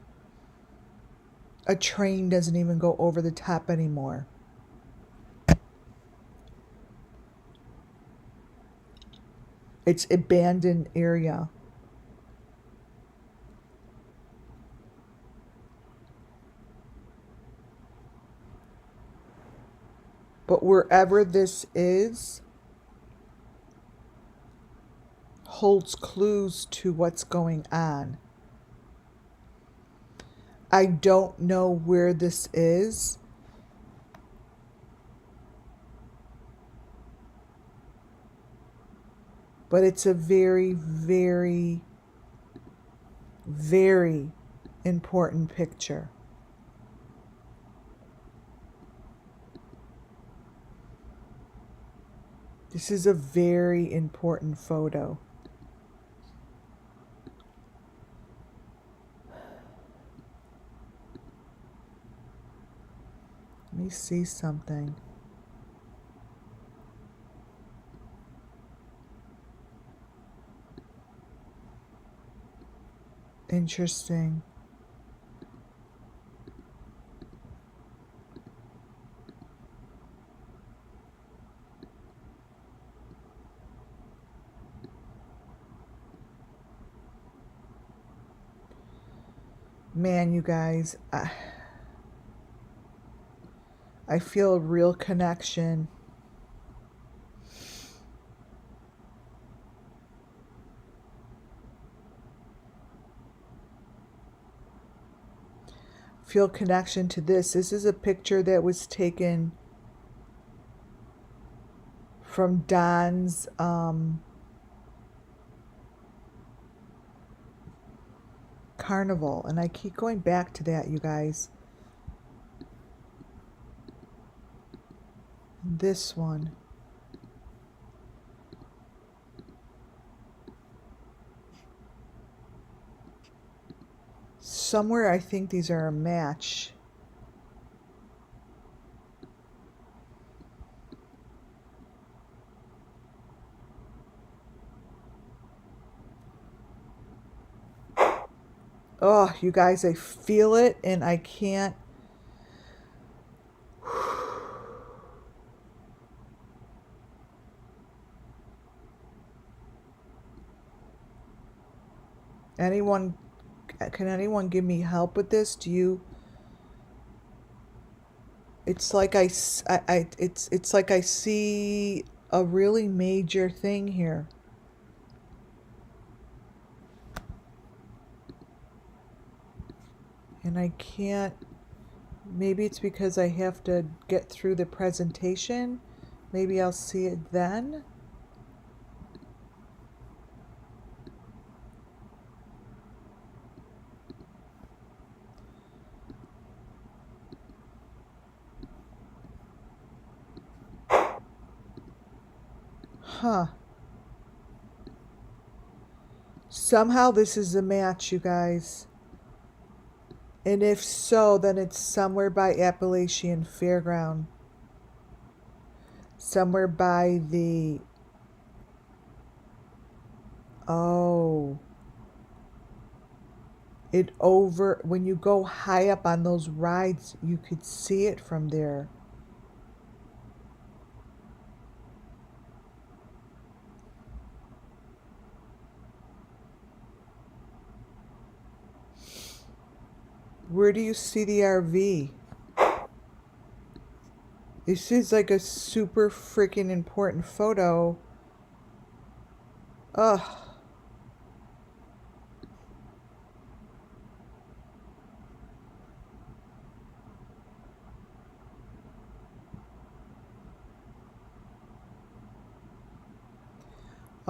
Speaker 1: a train doesn't even go over the top anymore. It's abandoned area. But wherever this is, holds clues to what's going on. I don't know where this is. But it's a very, very, very important picture. This is a very important photo. Let me see something. Interesting. Man, you guys, I feel a real connection. Feel connection to this. This is a picture that was taken from Don's carnival, and I keep going back to that, you guys. This one. Somewhere I think these are a match. Oh, you guys, I feel it and I can't. Can anyone give me help with this? Do you? It's like it's like I see a really major thing here. And I can't. Maybe it's because I have to get through the presentation. Maybe I'll see it then. Huh. Somehow this is a match, you guys. And if so, then it's somewhere by Appalachian Fairground. Somewhere by the... Oh. When you go high up on those rides, you could see it from there. Where do you see the RV? This is like a super freaking important photo. Ugh.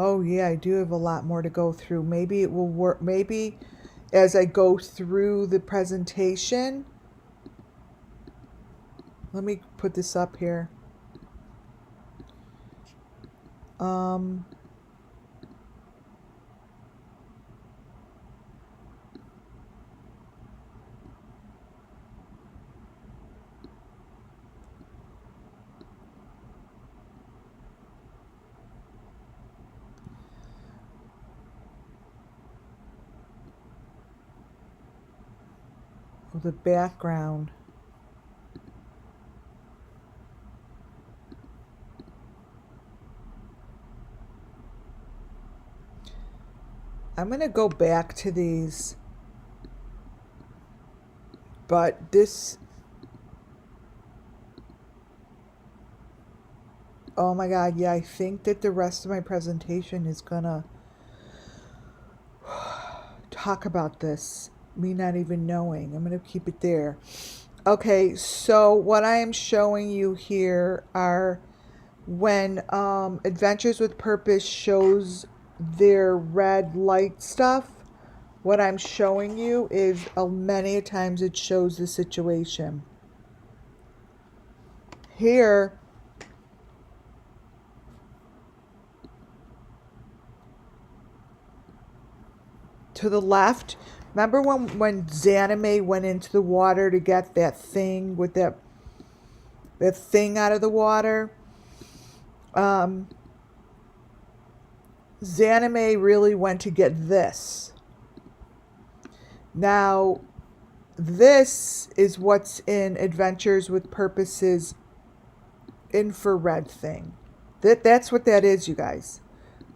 Speaker 1: Oh yeah, I do have a lot more to go through. Maybe it will work. Maybe as I go through the presentation, let me put this up here. Um, the background. I'm going to go back to these, but this, oh my God, yeah, I think that the rest of my presentation is going to talk about this, me not even knowing. I'm going to keep it there. Okay, so what I am showing you here are when Adventures with Purpose shows their red light stuff. What I'm showing you is many times it shows the situation. Here, to the left, remember when Zanime went into the water to get that thing with that thing out of the water? Zanime really went to get this. Now, this is what's in Adventures with Purpose's infrared thing. That's what that is, you guys.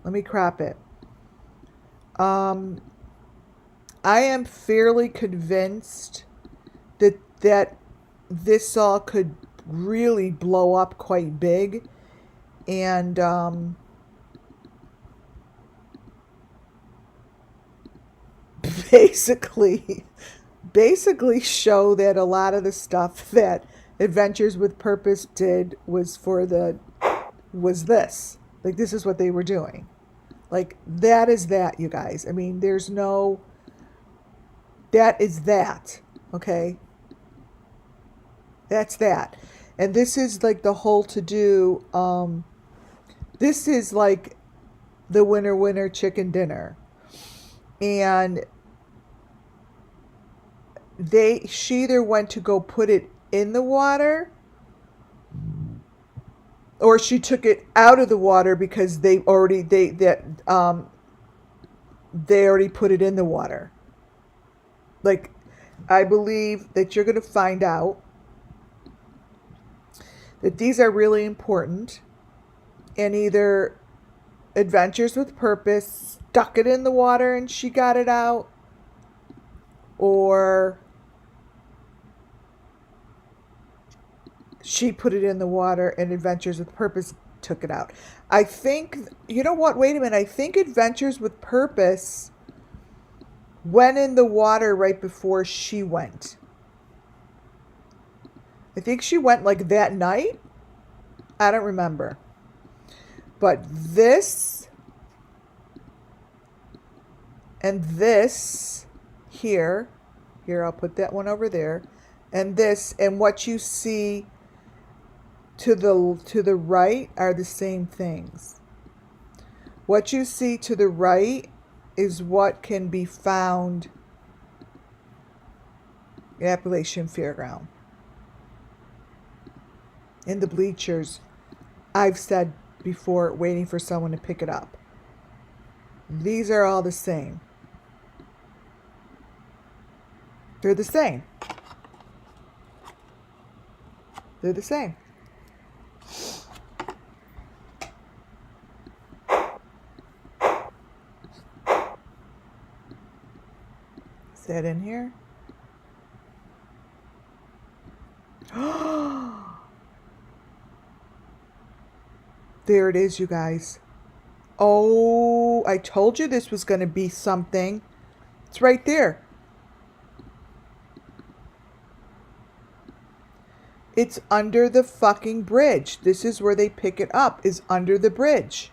Speaker 1: Let me crop it. I am fairly convinced that this all could really blow up quite big, and basically show that a lot of the stuff that Adventures with Purpose did was this. Like, this is what they were doing. Like, that is that, you guys. I mean, there's no, that is that, okay? That's that. And this is like the whole to-do, this is like the winner chicken dinner. And she either went to go put it in the water, or she took it out of the water because they already put it in the water. Like, I believe that you're going to find out that these are really important, and either Adventures with Purpose stuck it in the water and she got it out, or she put it in the water and Adventures with Purpose took it out. I think, you know what, wait a minute, I think Adventures with Purpose went in the water right before she went. I think she went like that night. I don't remember. But this and this here, I'll put that one over there, and this, and what you see to the right are the same things. What you see to the right is what can be found in Appalachian Fairground. In the bleachers, I've said before, waiting for someone to pick it up. These are all the same. They're the same. They're the same. Is that in here? There it is, you guys. Oh, I told you this was going to be something. It's right there. It's under the fucking bridge. This is where they pick it up, is under the bridge.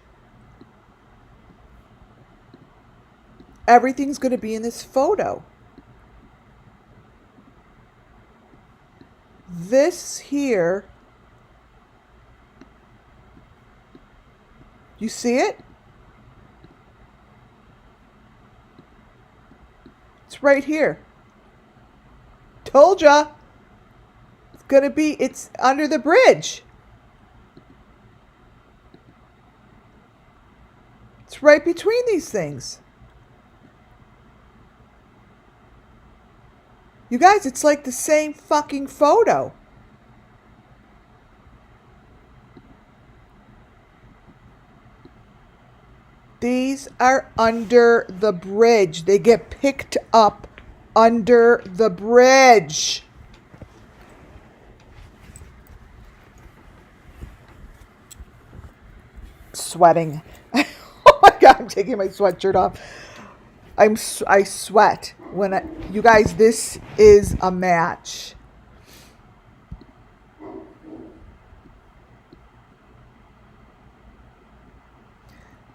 Speaker 1: everything's going to be in this photo. This here, you see it? It's right here. Told ya. It's under the bridge. It's right between these things. You guys, it's like the same fucking photo. These are under the bridge. They get picked up under the bridge. Sweating. Oh my God, I'm taking my sweatshirt off. I sweat when you guys, this is a match.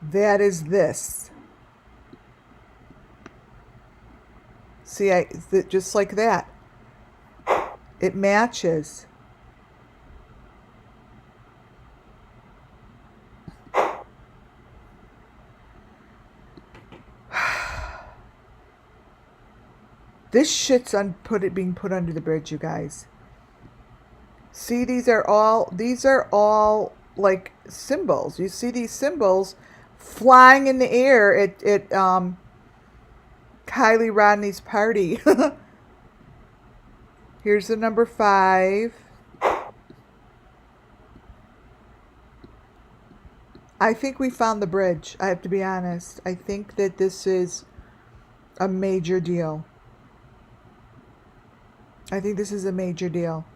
Speaker 1: That is this. See, just like that. It matches. This shit's being put under the bridge, you guys. See, these are all like symbols. You see these symbols flying in the air at Kylie Rodney's party. Here's the number 5. I think we found the bridge. I have to be honest. I think that this is a major deal. I think this is a major deal.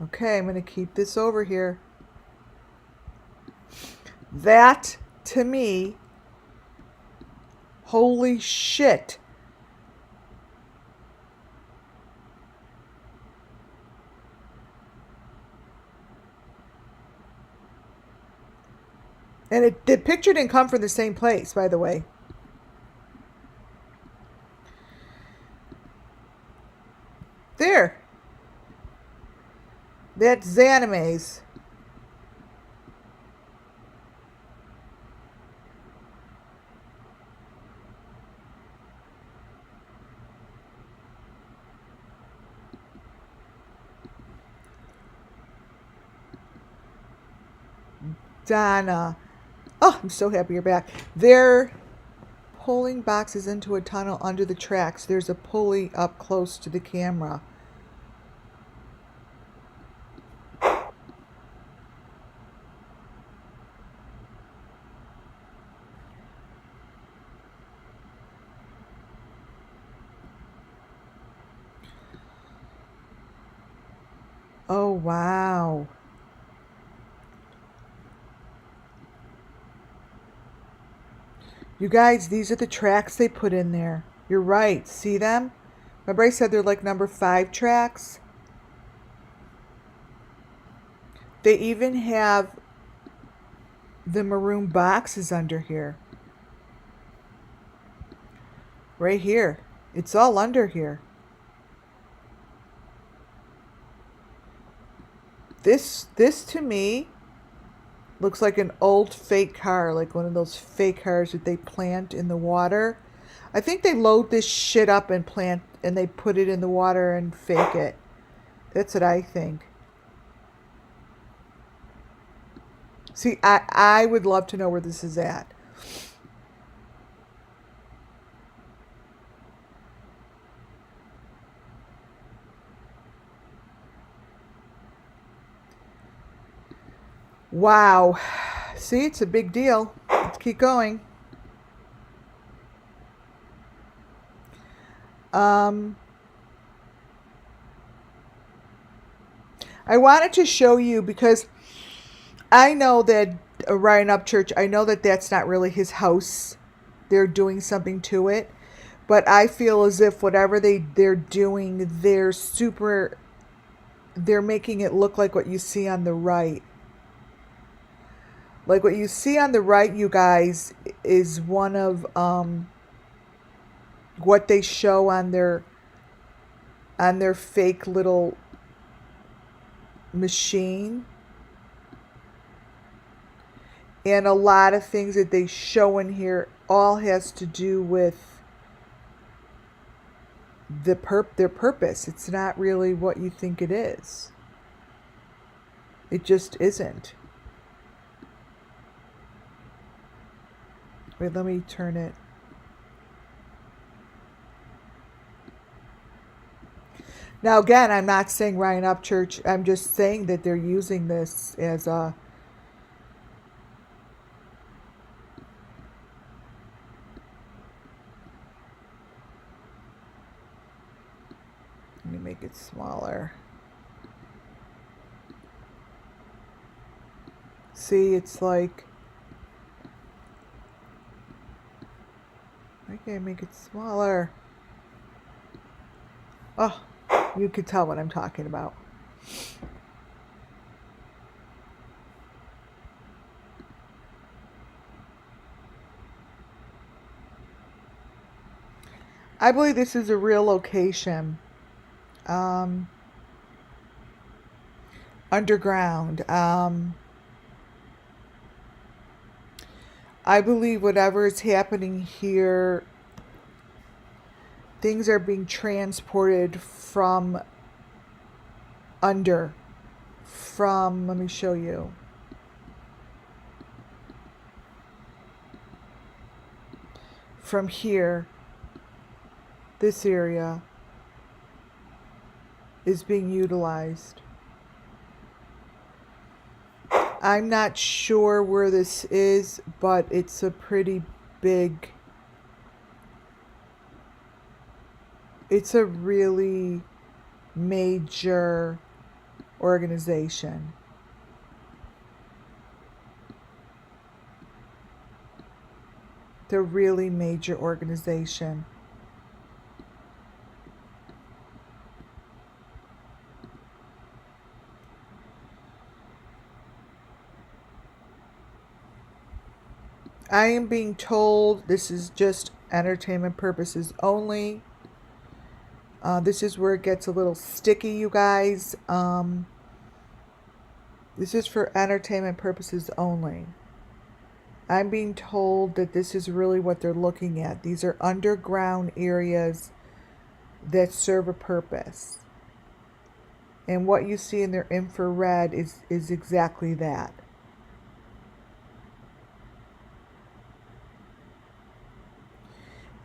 Speaker 1: Okay, I'm going to keep this over here. That, to me, holy shit. And the picture didn't come from the same place, by the way. There. That's Xanime's. Donna. Oh, I'm so happy you're back. They're pulling boxes into a tunnel under the tracks. There's a pulley up close to the camera. Oh, wow. You guys, these are the tracks they put in there. You're right. See them? Remember I said they're like number 5 tracks? They even have the maroon boxes under here. Right here. It's all under here. This to me looks like an old fake car, like one of those fake cars that they plant in the water. I think they load this shit up and they put it in the water and fake it. That's what I think. See, I would love to know where this is at. Wow. See, it's a big deal. Let's keep going. I wanted to show you because I know that Ryan Upchurch, I know that that's not really his house. They're doing something to it. But I feel as if whatever they're doing, they're making it look like what you see on the right. Like what you see on the right, you guys, is one of what they show on their fake little machine. And a lot of things that they show in here all has to do with their purpose. It's not really what you think it is. It just isn't. Wait, let me turn it. Now again, I'm not saying Ryan Upchurch. I'm just saying that they're using this as a... Let me make it smaller. See, it's like... I can't make it smaller. Oh, you can tell what I'm talking about. I believe this is a real location. Underground. I believe whatever is happening here, things are being transported from under. Let me show you. From here, this area is being utilized. I'm not sure where this is, but it's a pretty big... It's a really major organization. It's a really major organization. I am being told this is just entertainment purposes only. This is where it gets a little sticky, you guys. This is for entertainment purposes only. I'm being told that this is really what they're looking at. These are underground areas that serve a purpose. And what you see in their infrared is exactly that.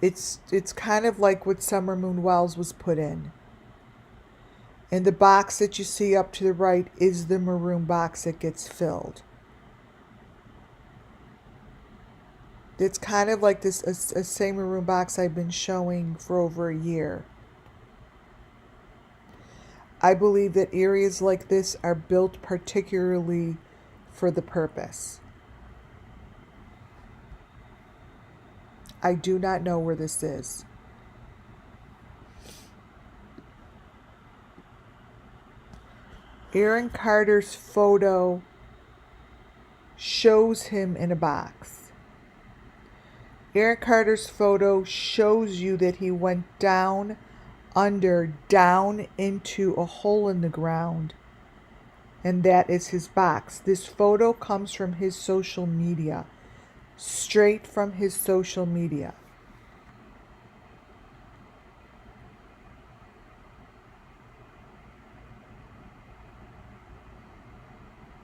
Speaker 1: It's kind of like what Summer Moon Wells was put in. And the box that you see up to the right is the maroon box that gets filled. It's kind of like this a same maroon box I've been showing for over a year. I believe that areas like this are built particularly for the purpose. I do not know where this is. Aaron Carter's photo shows him in a box. Aaron Carter's photo shows you that he went down into a hole in the ground. And that is his box. This photo comes from his social media. Straight from his social media.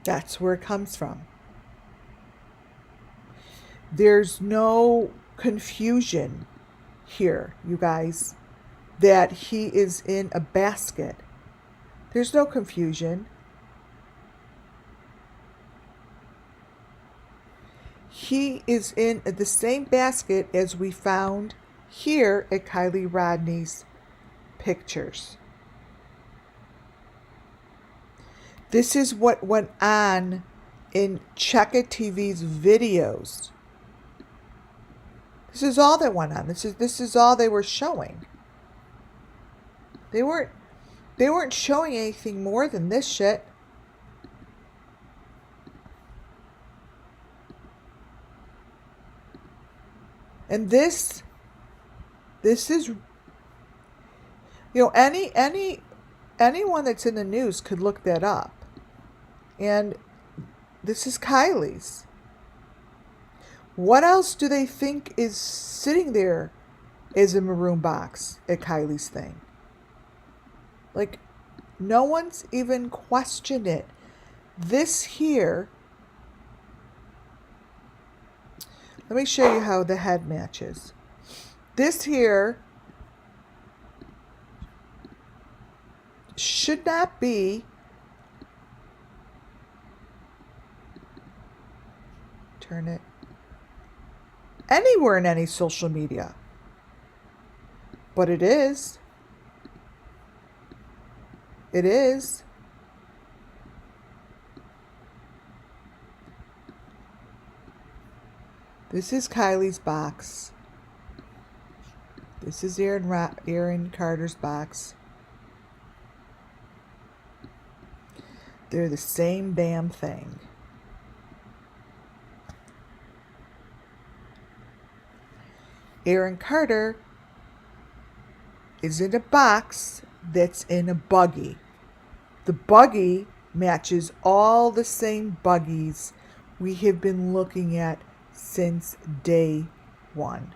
Speaker 1: That's where it comes from. There's no confusion here, you guys, that he is in a basket. There's no confusion. He is in the same basket as we found here at Kylie Rodney's pictures. This is what went on in Check It TV's videos. This is all that went on. This is all they were showing. They weren't showing anything more than this shit. And this is, anyone that's in the news could look that up. And this is Kylie's. What else do they think is sitting there as a maroon box at Kylie's thing? Like, no one's even questioned it. This here, let me show you how the head matches. This here should not be, turn it, anywhere in any social media. But it is. It is. This is Kylie's box. This is Aaron Carter's box. They're the same damn thing. Aaron Carter is in a box that's in a buggy. The buggy matches all the same buggies we have been looking at since day one.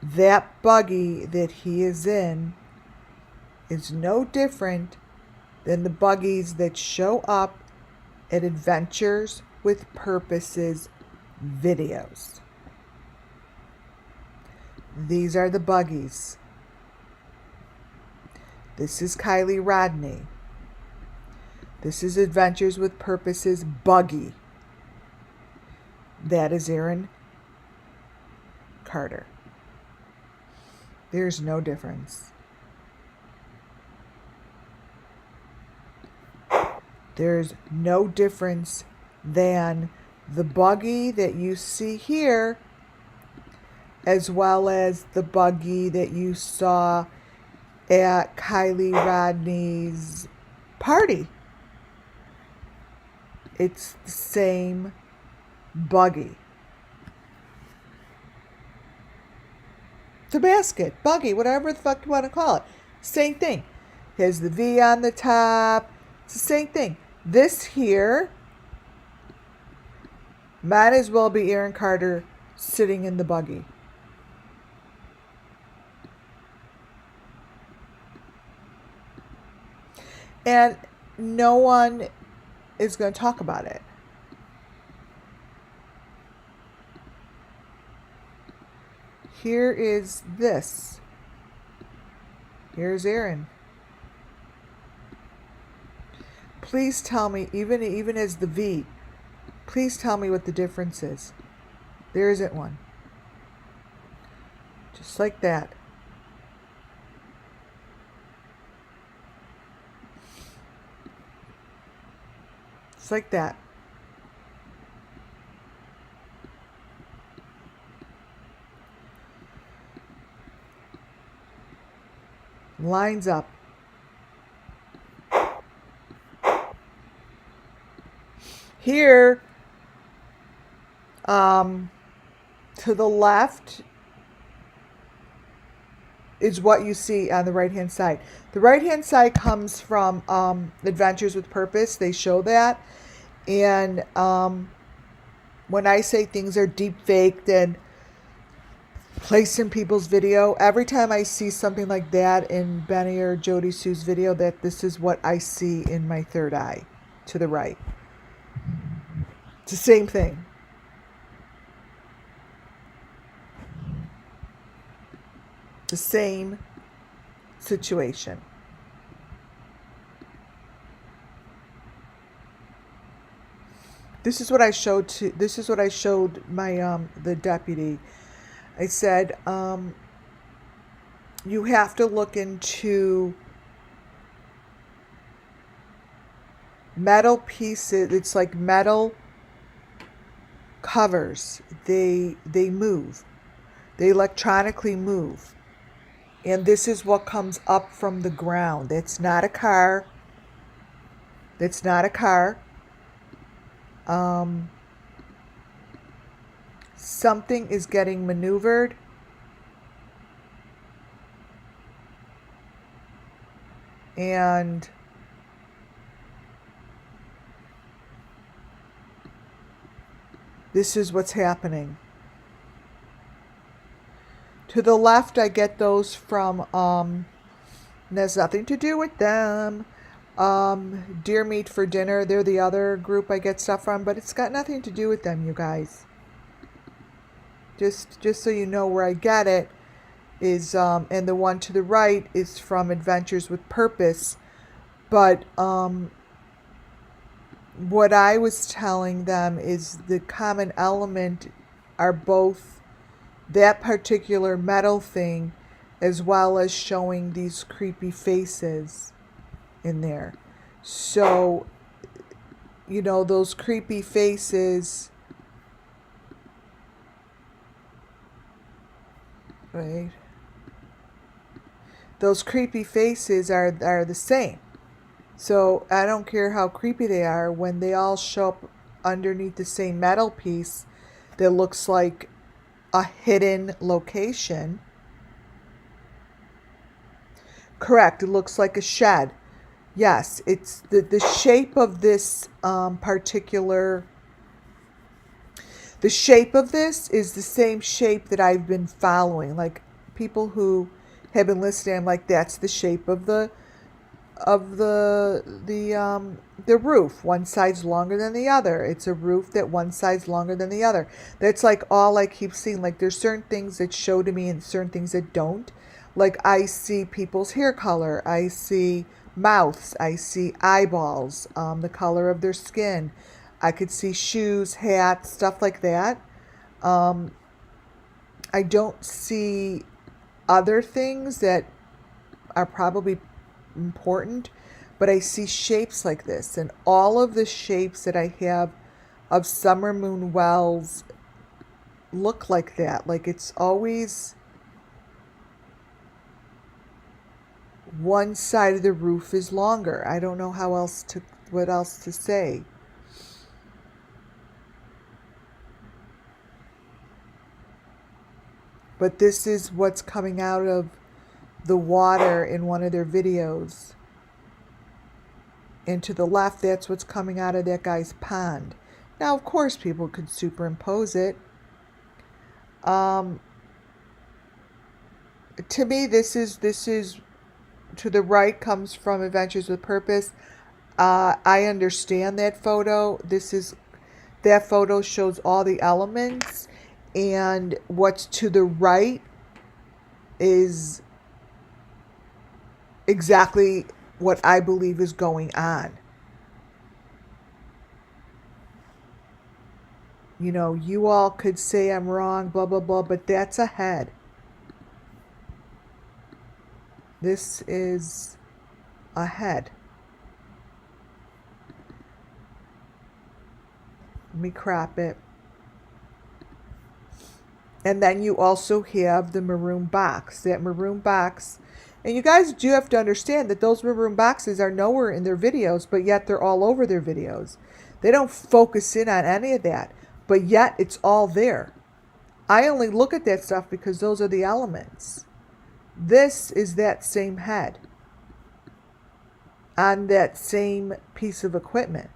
Speaker 1: That buggy that he is in is no different than the buggies that show up at Adventures with Purposes videos. These are the buggies. This is Kylie Rodney. This is Adventures with Purposes buggy. That is Aaron Carter. There's no difference. There's no difference than the buggy that you see here, as well as the buggy that you saw at Kylie Rodney's party. It's the same buggy. The basket, buggy, whatever the fuck you want to call it. Same thing. Has the V on the top. It's the same thing. This here might as well be Aaron Carter sitting in the buggy. And no one is going to talk about it. Here is this. Here's Aaron. Please tell me, even as the V, please tell me what the difference is. There isn't one. Just like that. Just like that. Lines up. Here, to the left is what you see on the right-hand side. The right-hand side comes from Adventures with Purpose. They show that. And when I say things are deep-faked and placed in people's video, every time I see something like that in Benny or Jody Sue's video, that this is what I see in my third eye to the right. It's the same thing. The same situation. This is what I showed my the deputy. I said, you have to look into metal pieces. It's like metal covers. They move. They electronically move. And this is what comes up from the ground. That's not a car. That's not a car. something is getting maneuvered. And this is what's happening. To the left, I get those from, has nothing to do with them. Deer Meat for Dinner, they're the other group I get stuff from, but it's got nothing to do with them, you guys. Just so you know where I get it is, and the one to the right is from Adventures with Purpose. But what I was telling them is the common element are both that particular metal thing as well as showing these creepy faces in there. So, you know, those creepy faces, right? Those creepy faces are the same. So I don't care how creepy they are, when they all show up underneath the same metal piece that looks like a hidden location. Correct, it looks like a shed. Yes, it's the shape of this particular, the shape of this is the same shape that I've been following. Like, people who have been listening, I'm like, that's the shape of the roof. One side's longer than the other. It's a roof that one side's longer than the other. That's like all I keep seeing. Like, there's certain things that show to me and certain things that don't. Like, I see people's hair color, I see mouths, I see eyeballs, the color of their skin. I could see shoes, hats, stuff like that. I don't see other things that are probably important, but I see shapes like this, and all of the shapes that I have of summer moon wells look like that. Like, it's always one side of the roof is longer. I don't know what else to say. But this is what's coming out of the water in one of their videos. And to the left, that's what's coming out of that guy's pond. Now, of course, people could superimpose it. To me, this is to the right comes from Adventures with Purpose. I understand that photo. That photo shows all the elements, and what's to the right is exactly what I believe is going on. You know, you all could say I'm wrong, blah, blah, blah, but that's a head. This is a head. Let me crop it. And then you also have the maroon box. That maroon box. And you guys do have to understand that those maroon boxes are nowhere in their videos, but yet they're all over their videos. They don't focus in on any of that, but yet it's all there. I only look at that stuff because those are the elements. This is that same head on that same piece of equipment.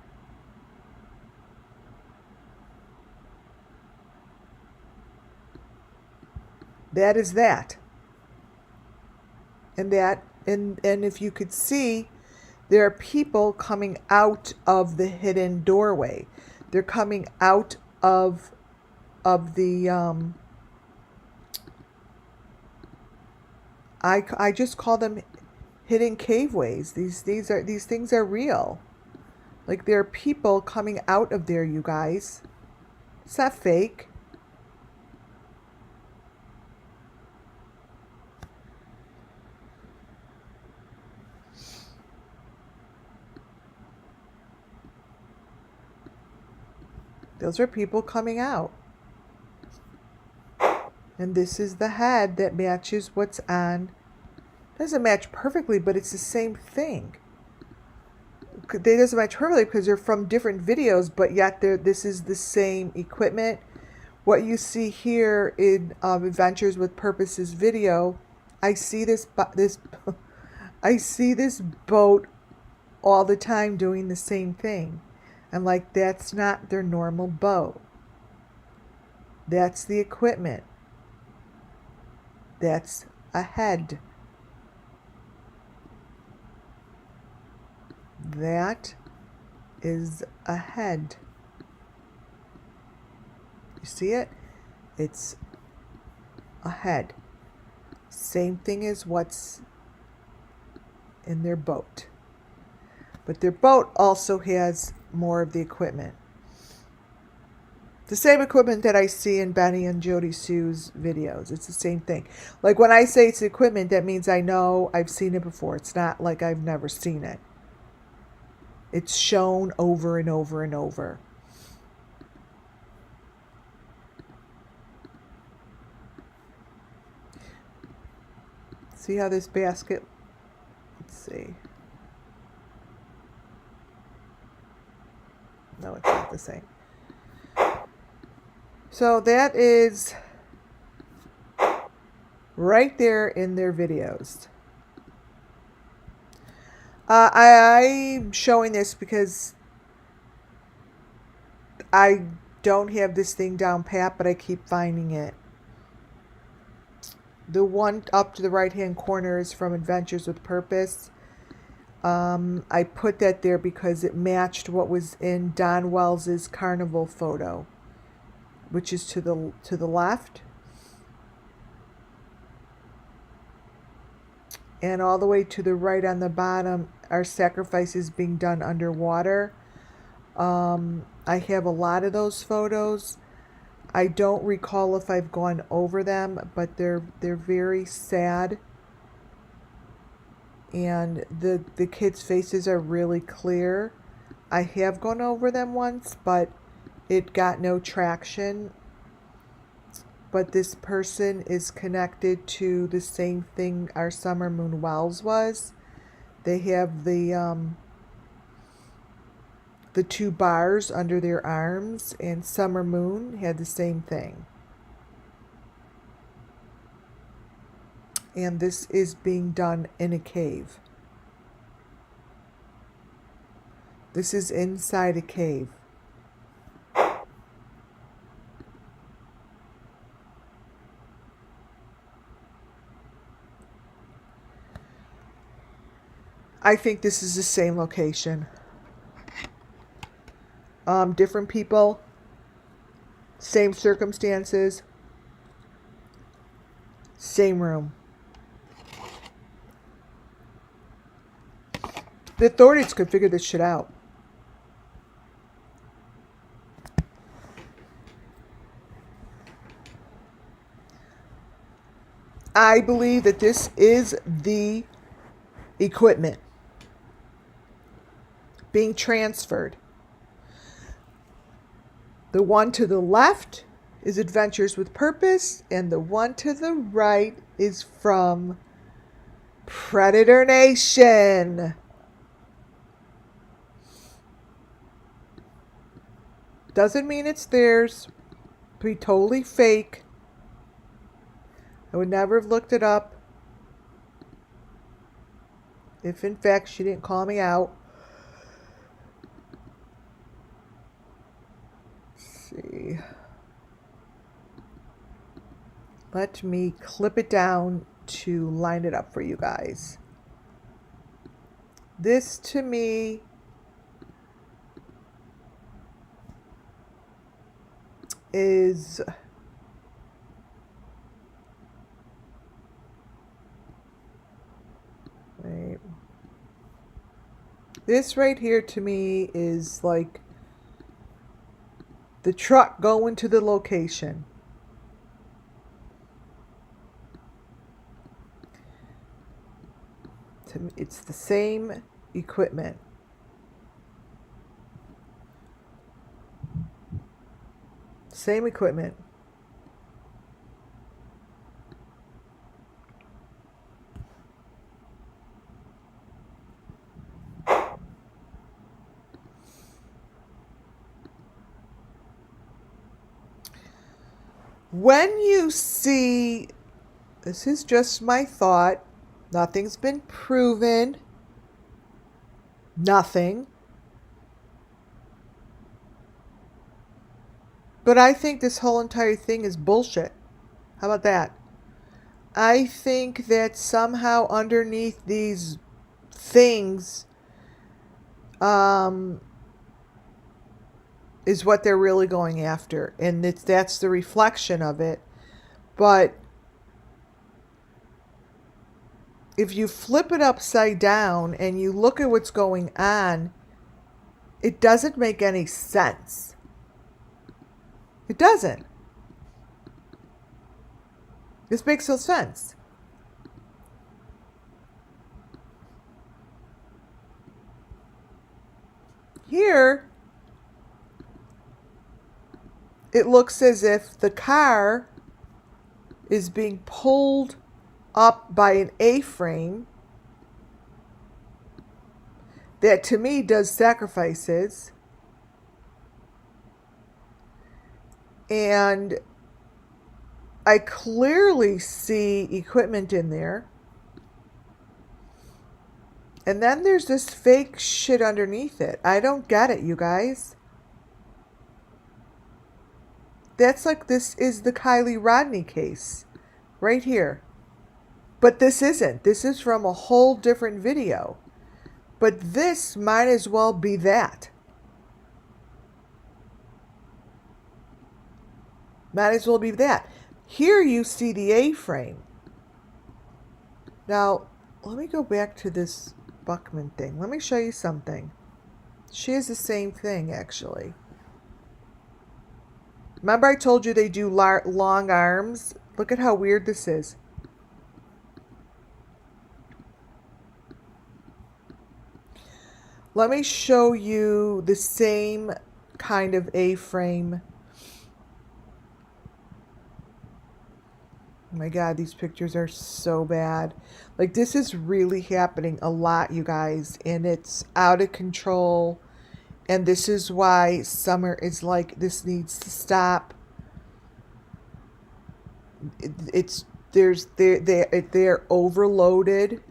Speaker 1: That is that. And if you could see, there are people coming out of the hidden doorway. They're coming out of the I just call them hidden caveways. These things are real. Like, there are people coming out of there, you guys. It's not fake. Those are people coming out. And this is the head that matches what's on. Doesn't match perfectly, but it's the same thing. They doesn't match perfectly because they're from different videos, but yet this is the same equipment What you see here in Adventures with Purposes video, I see this I see this boat all the time doing the same thing. I'm like, that's not their normal boat. That's the equipment. That's a head. That is a head. You see it? It's a head. Same thing as what's in their boat. But their boat also has more of the equipment. The same equipment that I see in Benny and Jody Sue's videos. It's the same thing. Like when I say it's equipment, that means I know I've seen it before. It's not like I've never seen it. It's shown over and over and over. See how this basket, let's see. No, it's not the same. So that is right there in their videos. I'm showing this because I don't have this thing down pat, but I keep finding it. The one up to the right hand corner is from Adventures with Purpose. I put that there because it matched what was in Don Wells's carnival photo, which is to the left. And all the way to the right on the bottom are sacrifices being done underwater. I have a lot of those photos. I don't recall if I've gone over them, but they're very sad. And the kids' faces are really clear. I have gone over them once, but it got no traction. But this person is connected to the same thing our Summer Moon Wells was. They have the two bars under their arms, and Summer Moon had the same thing. And this is being done in a cave. This is inside a cave. I think this is the same location. Different people, same circumstances, same room. The authorities could figure this shit out. I believe that this is the equipment being transferred. The one to the left is Adventures with Purpose, and the one to the right is from Predator Nation. Doesn't mean it's theirs. Could be totally fake. I would never have looked it up if in fact she didn't call me out. Let's see. Let me clip it down to line it up for you guys. This to me is wait. This right here to me is like the truck going to the location. To me, it's the same equipment. Same equipment. When you see, this is just my thought, nothing's been proven, nothing. But I think this whole entire thing is bullshit. How about that? I think that somehow underneath these things is what they're really going after. And that's the reflection of it. But if you flip it upside down and you look at what's going on, it doesn't make any sense. It doesn't. This makes no sense. Here, it looks as if the car is being pulled up by an A-frame that to me does sacrifices. And I clearly see equipment in there. And then there's this fake shit underneath it. I don't get it, you guys. That's like, this is the KIELY RODNI case. Right here. But this isn't. This is from a whole different video. But this might as well be that. Might as well be that. Here you see the A-frame. Now, let me go back to this Buckman thing. Let me show you something. She has the same thing, actually. Remember I told you they do long arms? Look at how weird this is. Let me show you the same kind of A-frame. Oh my God, these pictures are so bad. Like, this is really happening a lot, you guys, and it's out of control. And this is why Summer is like, this needs to stop. They're overloaded.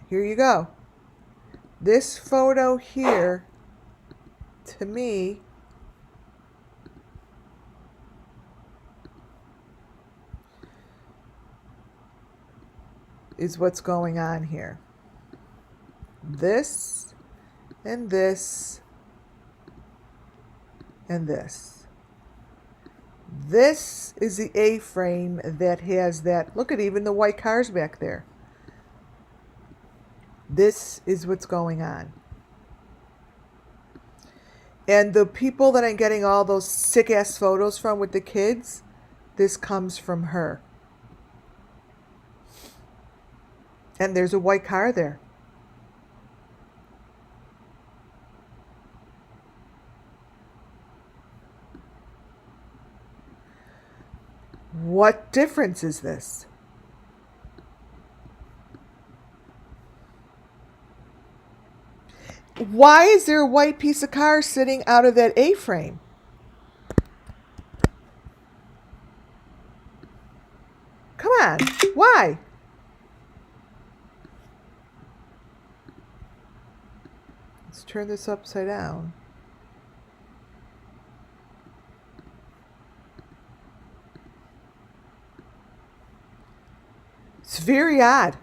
Speaker 1: Here you go. This photo here, to me, is what's going on here. This and this and this. This is the A-frame that has that. Look at even the white cars back there. This is what's going on. And the people that I'm getting all those sick-ass photos from with the kids, this comes from her. And there's a white car there. What difference is this? Why is there a white piece of car sitting out of that A-frame? Come on. Why? Let's turn this upside down. It's very odd.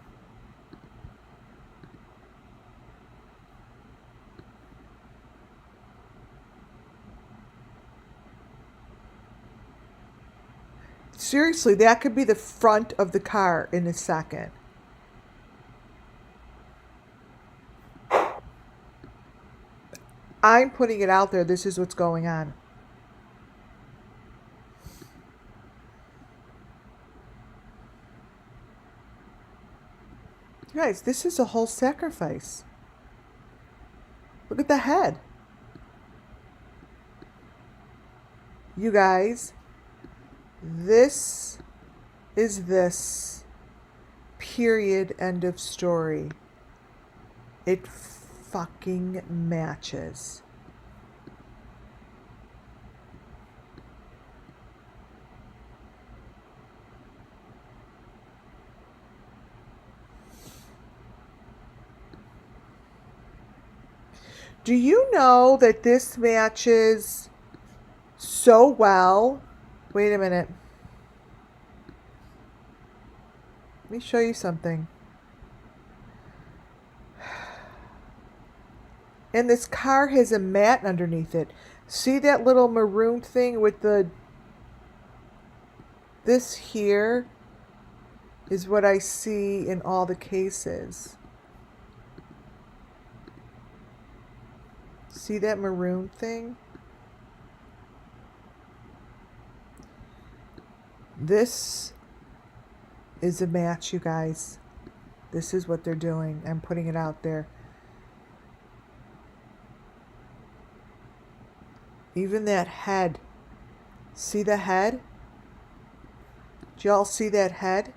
Speaker 1: Seriously, that could be the front of the car in a second. I'm putting it out there. This is what's going on. Guys, this is a whole sacrifice. Look at the head. You guys, this is this. Period. End of story. It fucking matches. Do you know that this matches so well? Wait a minute. Let me show you something. And this car has a mat underneath it. See that little maroon thing with this here is what I see in all the cases. See that maroon thing? This is a match, you guys. This is what they're doing. I'm putting it out there. Even that head. See the head? Do y'all see that head?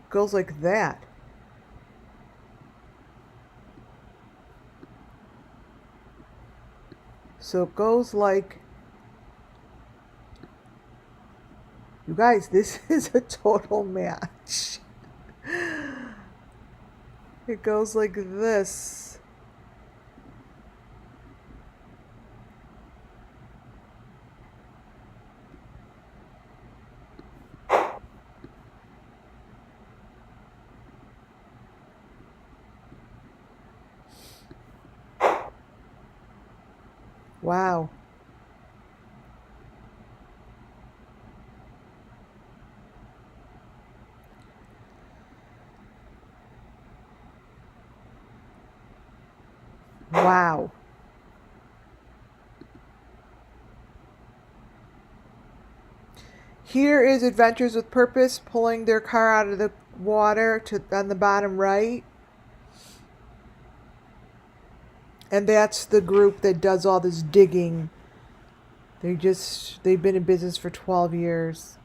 Speaker 1: Goes like that. So it goes like, you guys, this is a total match. It goes like this. Wow. Wow. Here is Adventures with Purpose pulling their car out of the water on the bottom right. And that's the group that does all this digging. They've been in business for 12 years.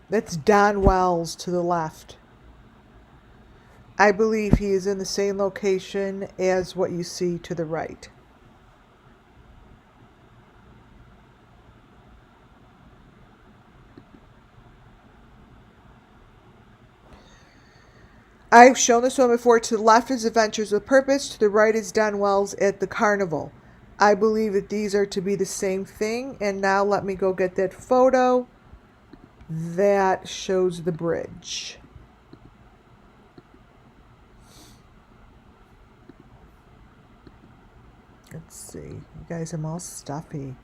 Speaker 1: That's Don Wells to the left. I believe he is in the same location as what you see to the right. I've shown this one before. To the left is Adventures with Purpose. To the right is Don Wells at the carnival. I believe that these are to be the same thing. And now let me go get that photo that shows the bridge. Let's see. You guys, I'm all stuffy.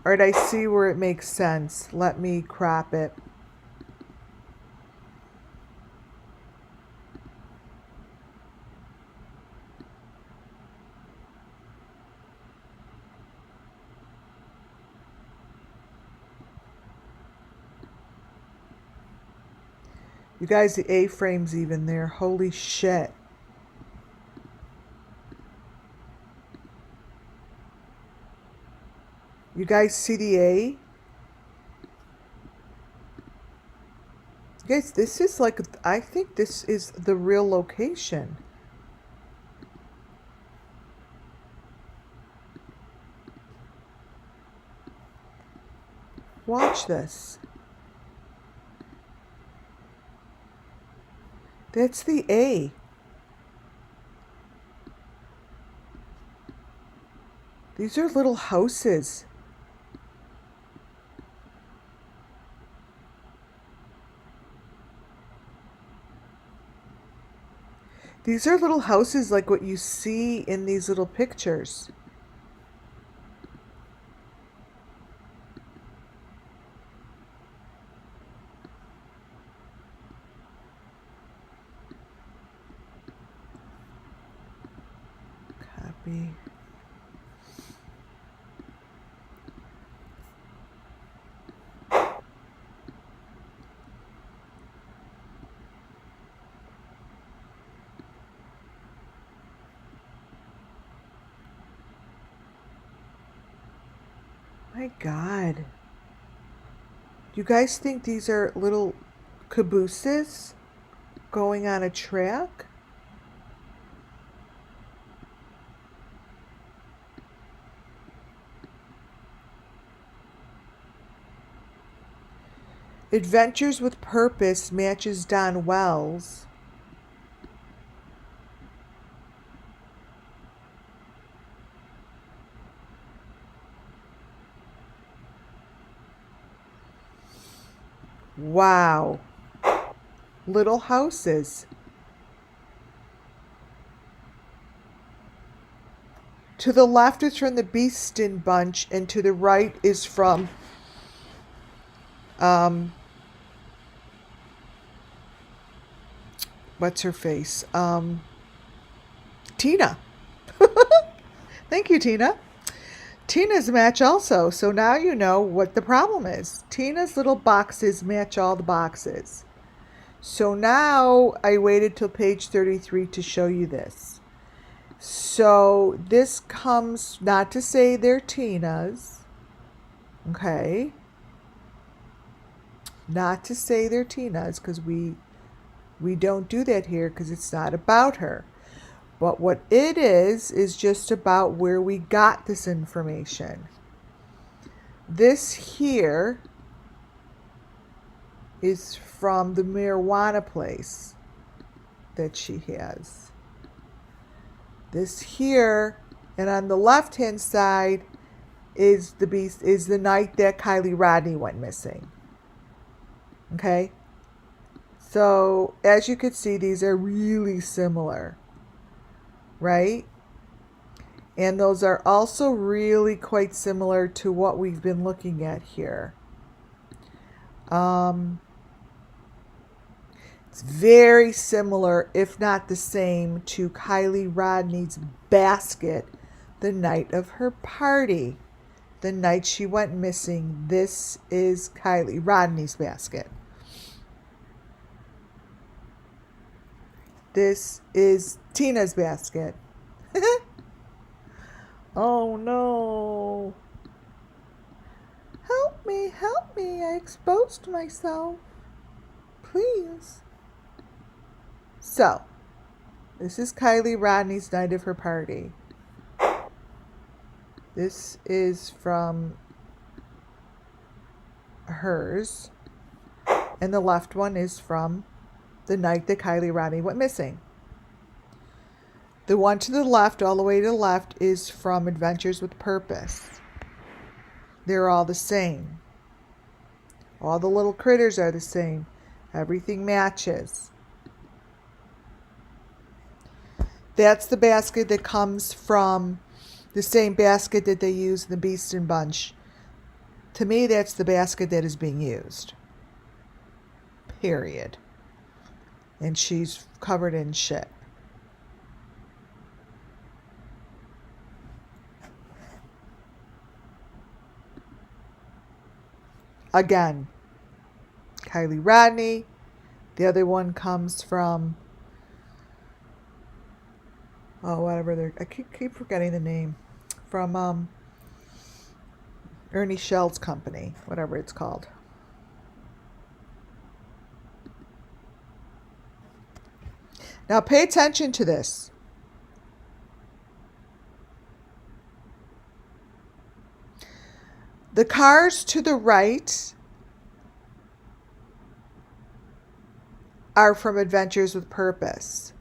Speaker 1: All right, I see where it makes sense. Let me crop it. You guys, the A-frame's even there. Holy shit. You guys see the A? You guys, this is like, I think this is the real location. Watch this. That's the A. These are little houses. These are little houses like what you see in these little pictures. B. My God. Do you guys think these are little cabooses going on a track? Adventures with Purpose matches Don Wells. Wow. Little houses. To the left is from the Beeston Bunch, and to the right is from what's her face? Tina. Thank you, Tina. Tina's match also. So now you know what the problem is. Tina's little boxes match all the boxes. So now I waited till page 33 to show you this. So this comes, not to say they're Tina's, okay? Not to say they're Tina's, because we don't do that here, because it's not about her. But what it is just about where we got this information. This here is from the marijuana place that she has. This here, and on the left-hand side is the night that Kylie Rodney went missing. Okay? So, as you can see, these are really similar. Right? And those are also really quite similar to what we've been looking at here. It's very similar, if not the same, to Kylie Rodney's basket the night of her party. The night she went missing. This is Kylie Rodney's basket. This is Tina's basket. Oh no. Help me, I exposed myself. Please. So, this is Kylie Rodney's night of her party. This is from hers. And the left one is from the night that Kylie Rodney went missing. The one to the left, all the way to the left, is from Adventures with Purpose. They're all the same. All the little critters are the same. Everything matches. That's the basket that comes from the same basket that they use in the Beeston Bunch. To me, that's the basket that is being used. Period. And she's covered in shit. Again, Kylie Rodney. The other one comes from, I keep forgetting the name. From Ernie Shell's company, whatever it's called. Now pay attention to this. The cars to the right are from Adventures with Purpose.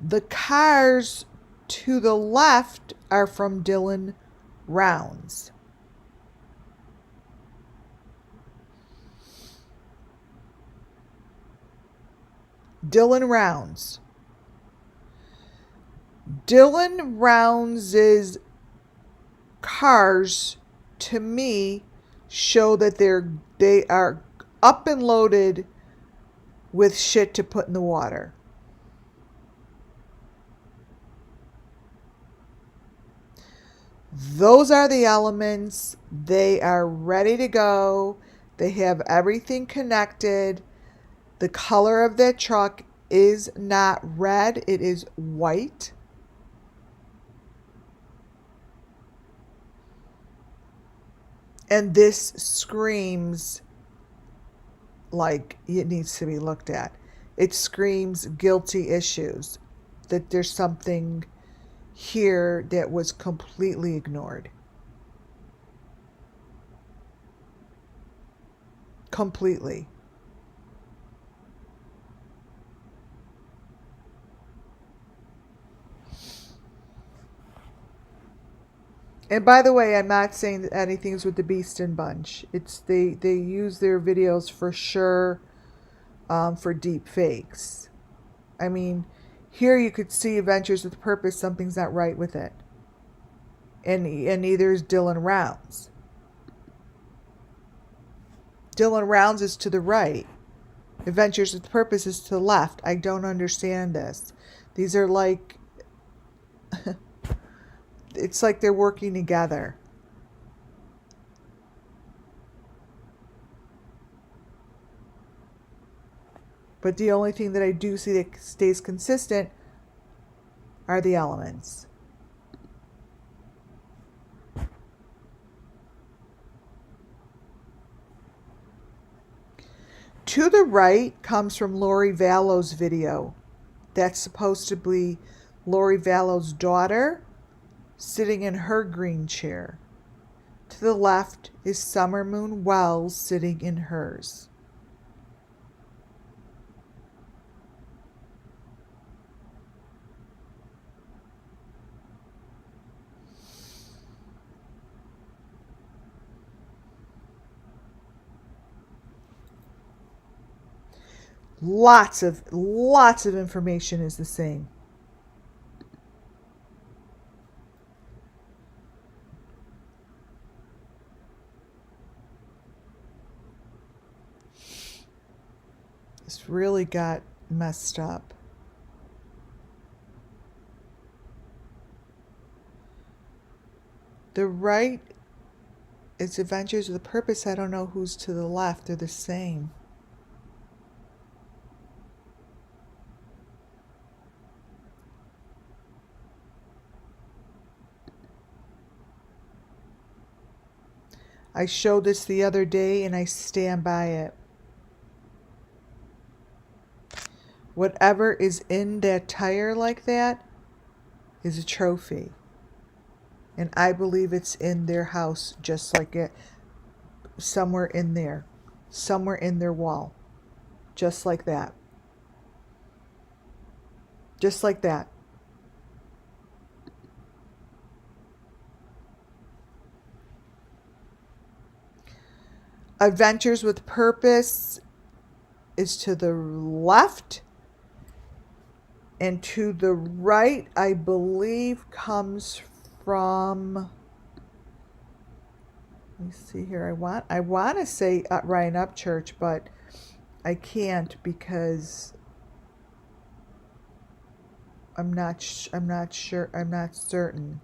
Speaker 1: The cars to the left are from Dylan Rounds. Dylan Rounds. Dylan Rounds' cars, to me, show that they are up and loaded with shit to put in the water. Those are the elements. They are ready to go. They have everything connected. The color of that truck is not red. It is white. And this screams like it needs to be looked at. It screams guilty issues. That there's something here that was completely ignored. Completely. And by the way, I'm not saying that anything's with the Beast and Bunch. It's they use their videos for sure for deep fakes. I mean, here you could see Adventures with Purpose. Something's not right with it. And neither is Dylan Rounds. Dylan Rounds is to the right. Adventures with Purpose is to the left. I don't understand this. These are like... it's like they're working together. But the only thing that I do see that stays consistent are the elements. To the right comes from Lori Vallow's video. That's supposed to be Lori Vallow's daughter sitting in her green chair. To the left is Summer Moon Wells sitting in hers. Lots of information is the same. It's really got messed up. The right is Adventures with a Purpose. I don't know who's to the left. They're the same. I showed this the other day and I stand by it. Whatever is in that tire like that is a trophy. And I believe it's in their house just like it. Somewhere in there. Somewhere in their wall. Just like that. Just like that. Adventures with Purpose is to the left. And to the right, I believe, comes from... let me see here. I want to say Ryan Upchurch, but I can't because I'm not sure. I'm not certain.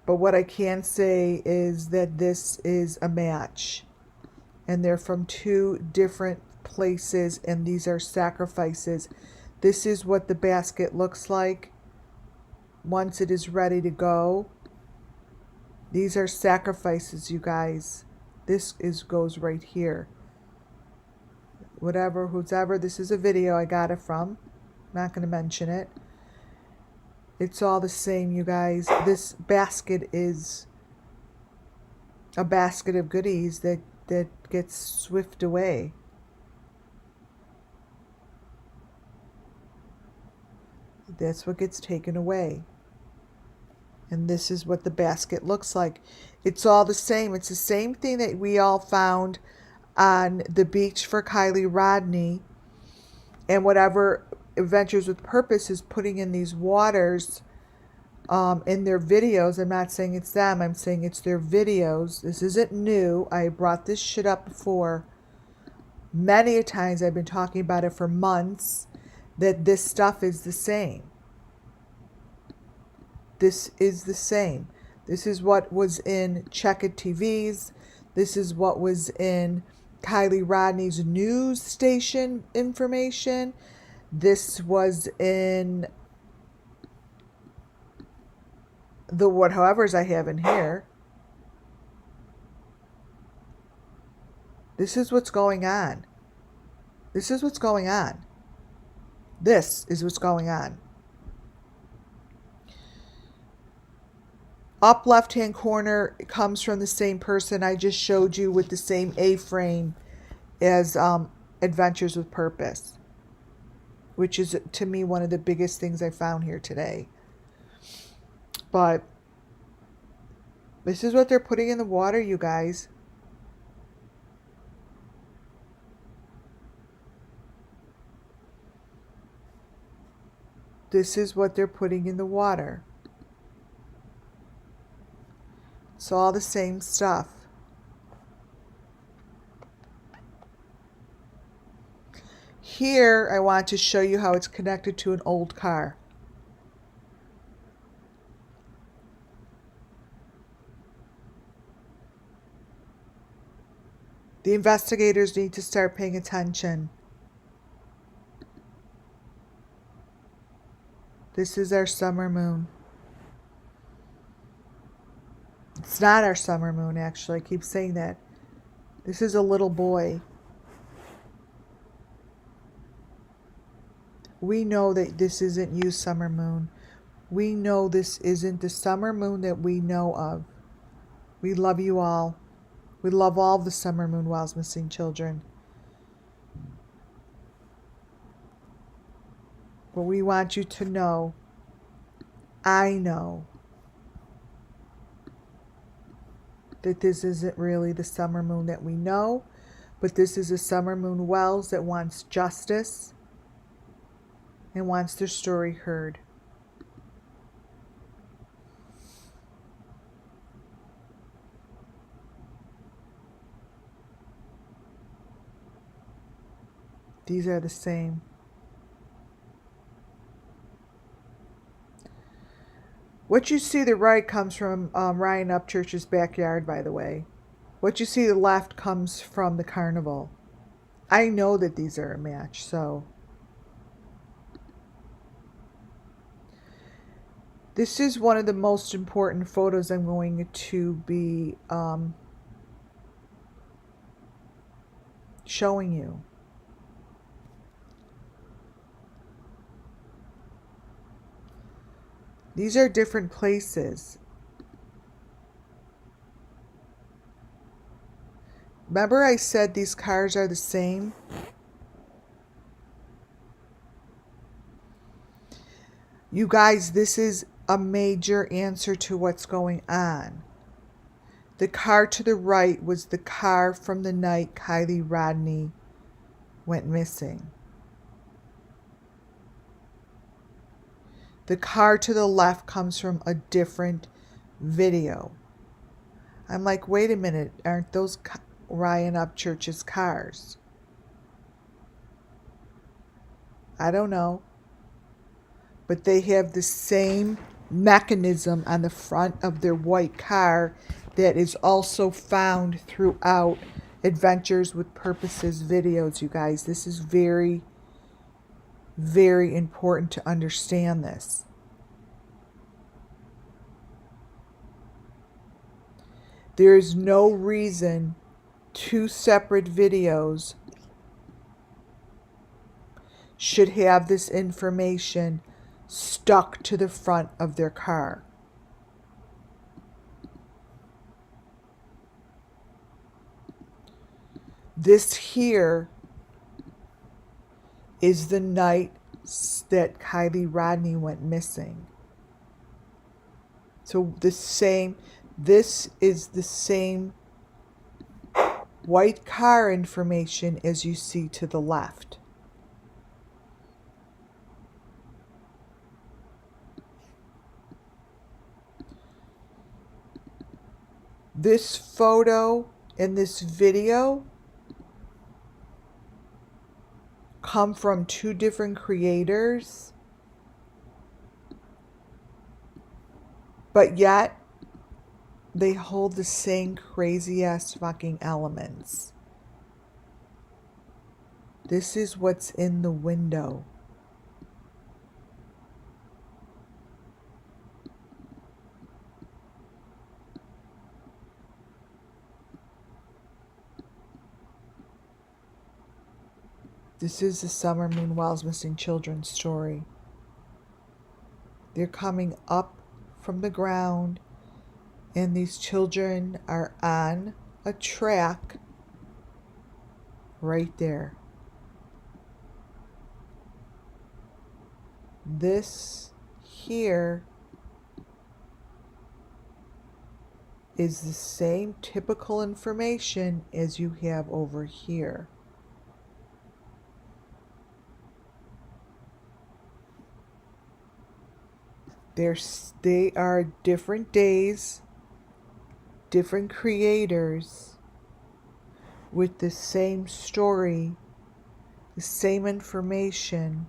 Speaker 1: But what I can say is that this is a match. And they're from two different places, and these are sacrifices. This is what the basket looks like once it is ready to go. These are sacrifices, you guys. This goes right here. Whatever, whoever, this is a video I got it from. Not going to mention it. It's all the same, you guys. This basket is a basket of goodies that gets swift away. That's what gets taken away. And this is what the basket looks like. It's all the same. It's the same thing that we all found on the beach for Kylie Rodney. And whatever Adventures with Purpose is putting in these waters in their videos. I'm not saying it's them. I'm saying it's their videos. This isn't new. I brought this shit up before. Many a times I've been talking about it for months, that this stuff is the same. This is the same. This is what was in Check It TV's. This is what was in Kylie Rodney's news station information. This was in the whatever's I have in here. This is what's going on. This is what's going on. This is what's going on. Up left-hand corner comes from the same person I just showed you with the same A-frame as Adventures with Purpose, which is, to me, one of the biggest things I found here today. But this is what they're putting in the water, you guys. This is what they're putting in the water. It's all the same stuff. Here, I want to show you how it's connected to an old car. The investigators need to start paying attention. This is our summer moon. It's not our summer moon, actually. I keep saying that. This is a little boy. We know that this isn't you, summer moon. We know this isn't the summer moon that we know of. We love you all. We love all the summer moon Wells missing children. But we want you to know, I know, that this isn't really the summer moon that we know, but this is a summer moon Wells that wants justice and wants their story heard. These are the same. What you see to the right comes from Ryan Upchurch's backyard, by the way. What you see to the left comes from the carnival. I know that these are a match, so. This is one of the most important photos I'm going to be showing you. These are different places. Remember I said these cars are the same? You guys, this is a major answer to what's going on. The car to the right was the car from the night Kylie Rodney went missing. The car to the left comes from a different video. I'm like, wait a minute, aren't those Ryan Upchurch's cars? I don't know. But they have the same mechanism on the front of their white car that is also found throughout Adventures with Purposes videos, you guys. This is very, very important to understand this. There is no reason two separate videos should have this information stuck to the front of their car. This here is the night that Kylie Rodney went missing. So this is the same white car information as you see to the left. This photo and this video come from two different creators, but yet they hold the same crazy ass fucking elements. This is what's in the window. This is the Summer Moon Wells Missing Children story. They're coming up from the ground, and these children are on a track right there. This here is the same typical information as you have over here. They are different days, different creators, with the same story, the same information,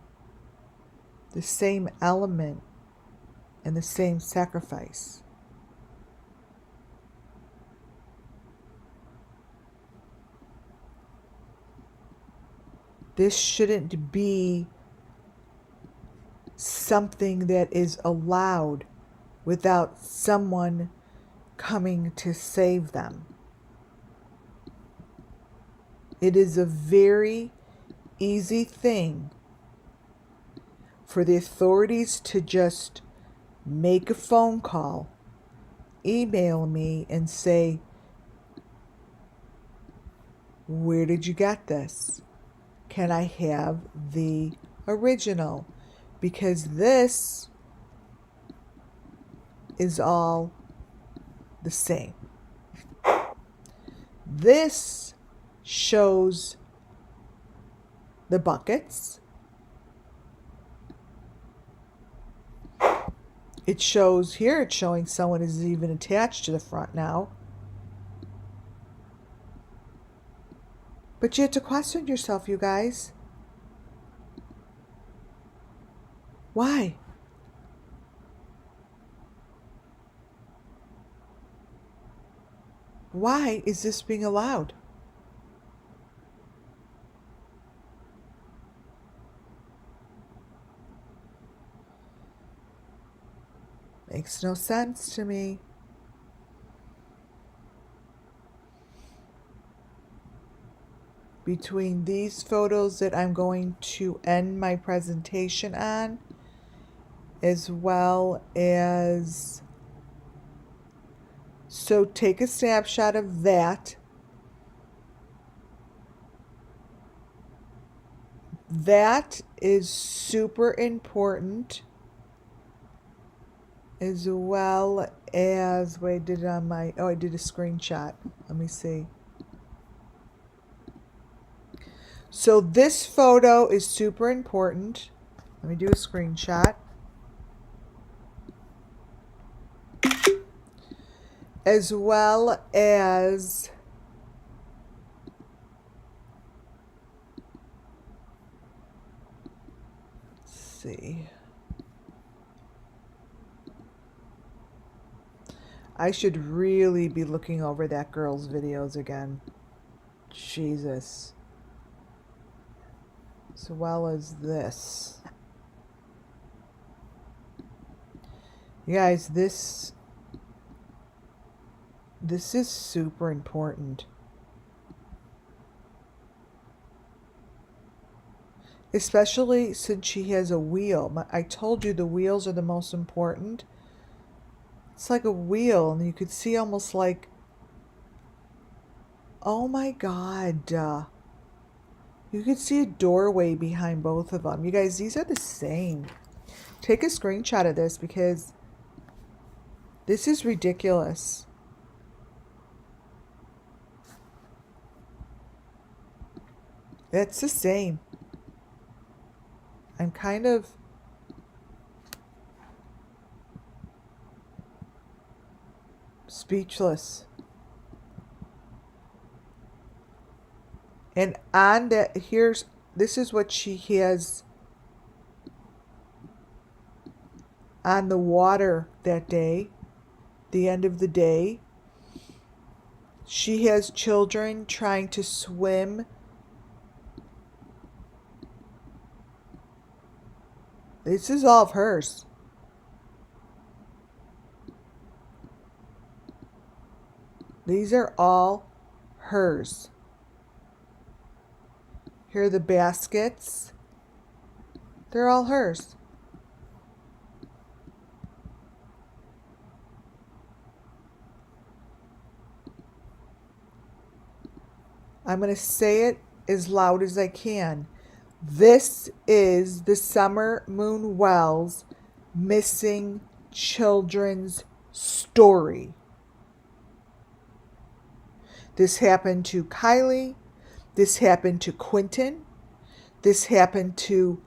Speaker 1: the same element, and the same sacrifice. This shouldn't be something that is allowed without someone coming to save them. It is a very easy thing for the authorities to just make a phone call, email me, and say, where did you get this? Can I have the original? Because this is all the same. This shows the buckets. It shows here, it's showing someone is even attached to the front now. But you have to question yourself, you guys. Why? Why is this being allowed? Makes no sense to me. Between these photos that I'm going to end my presentation on, as well as, so take a snapshot of that. That is super important, as well as, wait, I did it on my, I did a screenshot. Let me see. So this photo is super important. Let me do a screenshot. As well as let's see. I should really be looking over that girl's videos again. Jesus. As well as this. You guys, this is super important. Especially since she has a wheel. I told you the wheels are the most important. It's like a wheel, and you could see almost like, oh my God. You could see a doorway behind both of them. You guys, these are the same. Take a screenshot of this because this is ridiculous. It's the same. I'm kind of speechless. And on that, here's This is what she has on the water that day, the end of the day. She has children trying to swim. This is all of hers. These are all hers. Here are the baskets. They're all hers. I'm going to say it as loud as I can. This is the Summer Moon Wells missing children's story. This happened to Kylie. This happened to Quinton. This happened to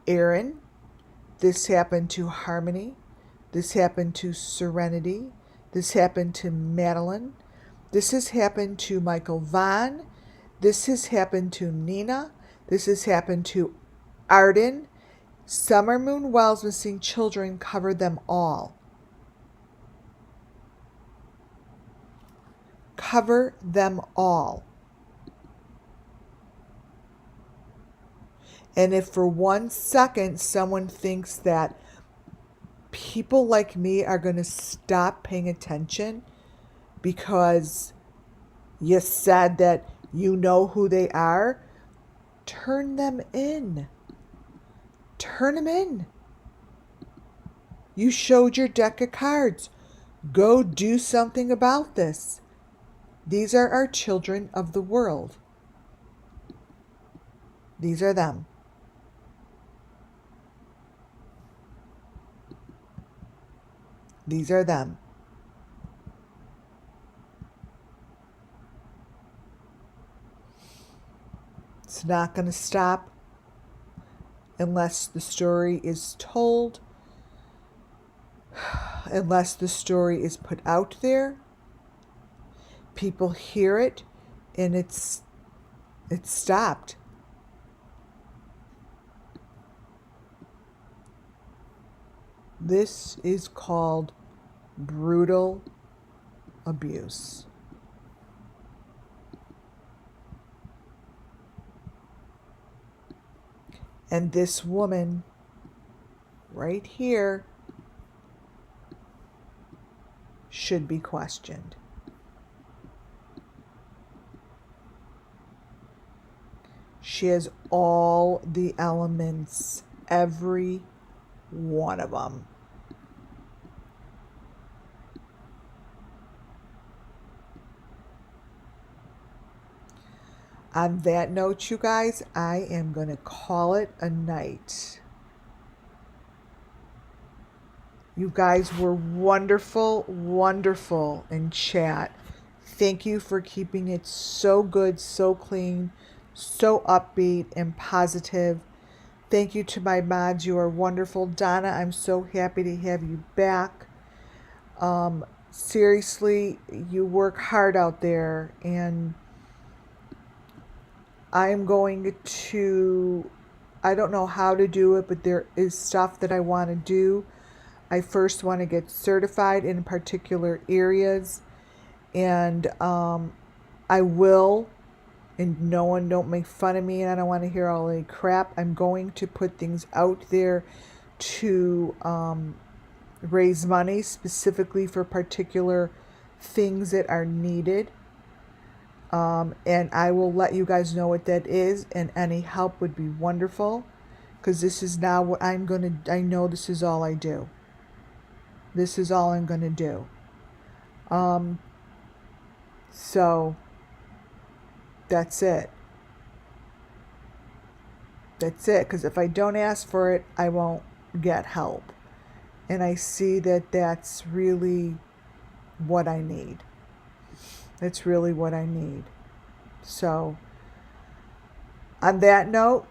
Speaker 1: Aaron. This happened to Harmony. This happened to Serenity. This happened to Madeline. This has happened to Michael Vaughn. This has happened to Nina. This has happened to Arden. Summer Moon Wells Missing Children covered them all. Cover them all. And if for 1 second someone thinks that people like me are going to stop paying attention because you said that you know who they are, turn them in. Turn them in. You showed your deck of cards. Go do something about this. These are our children of the world. These are them. These are them. It's not going to stop unless the story is told, unless the story is put out there. People hear it and it's stopped. This is called brutal abuse. And this woman right here should be questioned. She has all the elements, every one of them. On that note, you guys, I am going to call it a night. You guys were wonderful, wonderful in chat. Thank you for keeping it so good, so clean, so upbeat and positive. Thank you to my mods. You are wonderful. Donna, I'm so happy to have you back. Seriously, you work hard out there, and I'm going to, I don't know how to do it, but there is stuff that I want to do. I first want to get certified in particular areas, and I will, and no one don't make fun of me, and I don't want to hear all the crap. I'm going to put things out there to raise money specifically for particular things that are needed. And I will let you guys know what that is, and any help would be wonderful, because this is now what I know this is all I do. This is all I'm going to do. So that's it. That's it, because if I don't ask for it, I won't get help. And I see that that's really what I need. It's really what I need. So, on that note,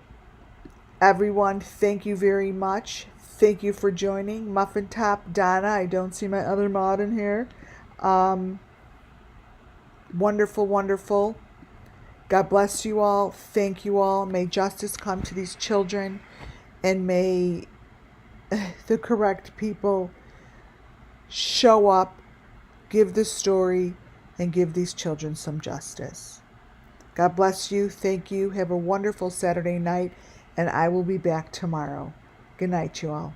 Speaker 1: everyone, thank you very much. Thank you for joining. Muffin Top, Donna, I don't see my other mod in here. Wonderful, wonderful. God bless you all. Thank you all. May justice come to these children, and may the correct people show up, give the story, and give these children some justice. God bless you. Thank you. Have a wonderful Saturday night, and I will be back tomorrow. Good night, you all.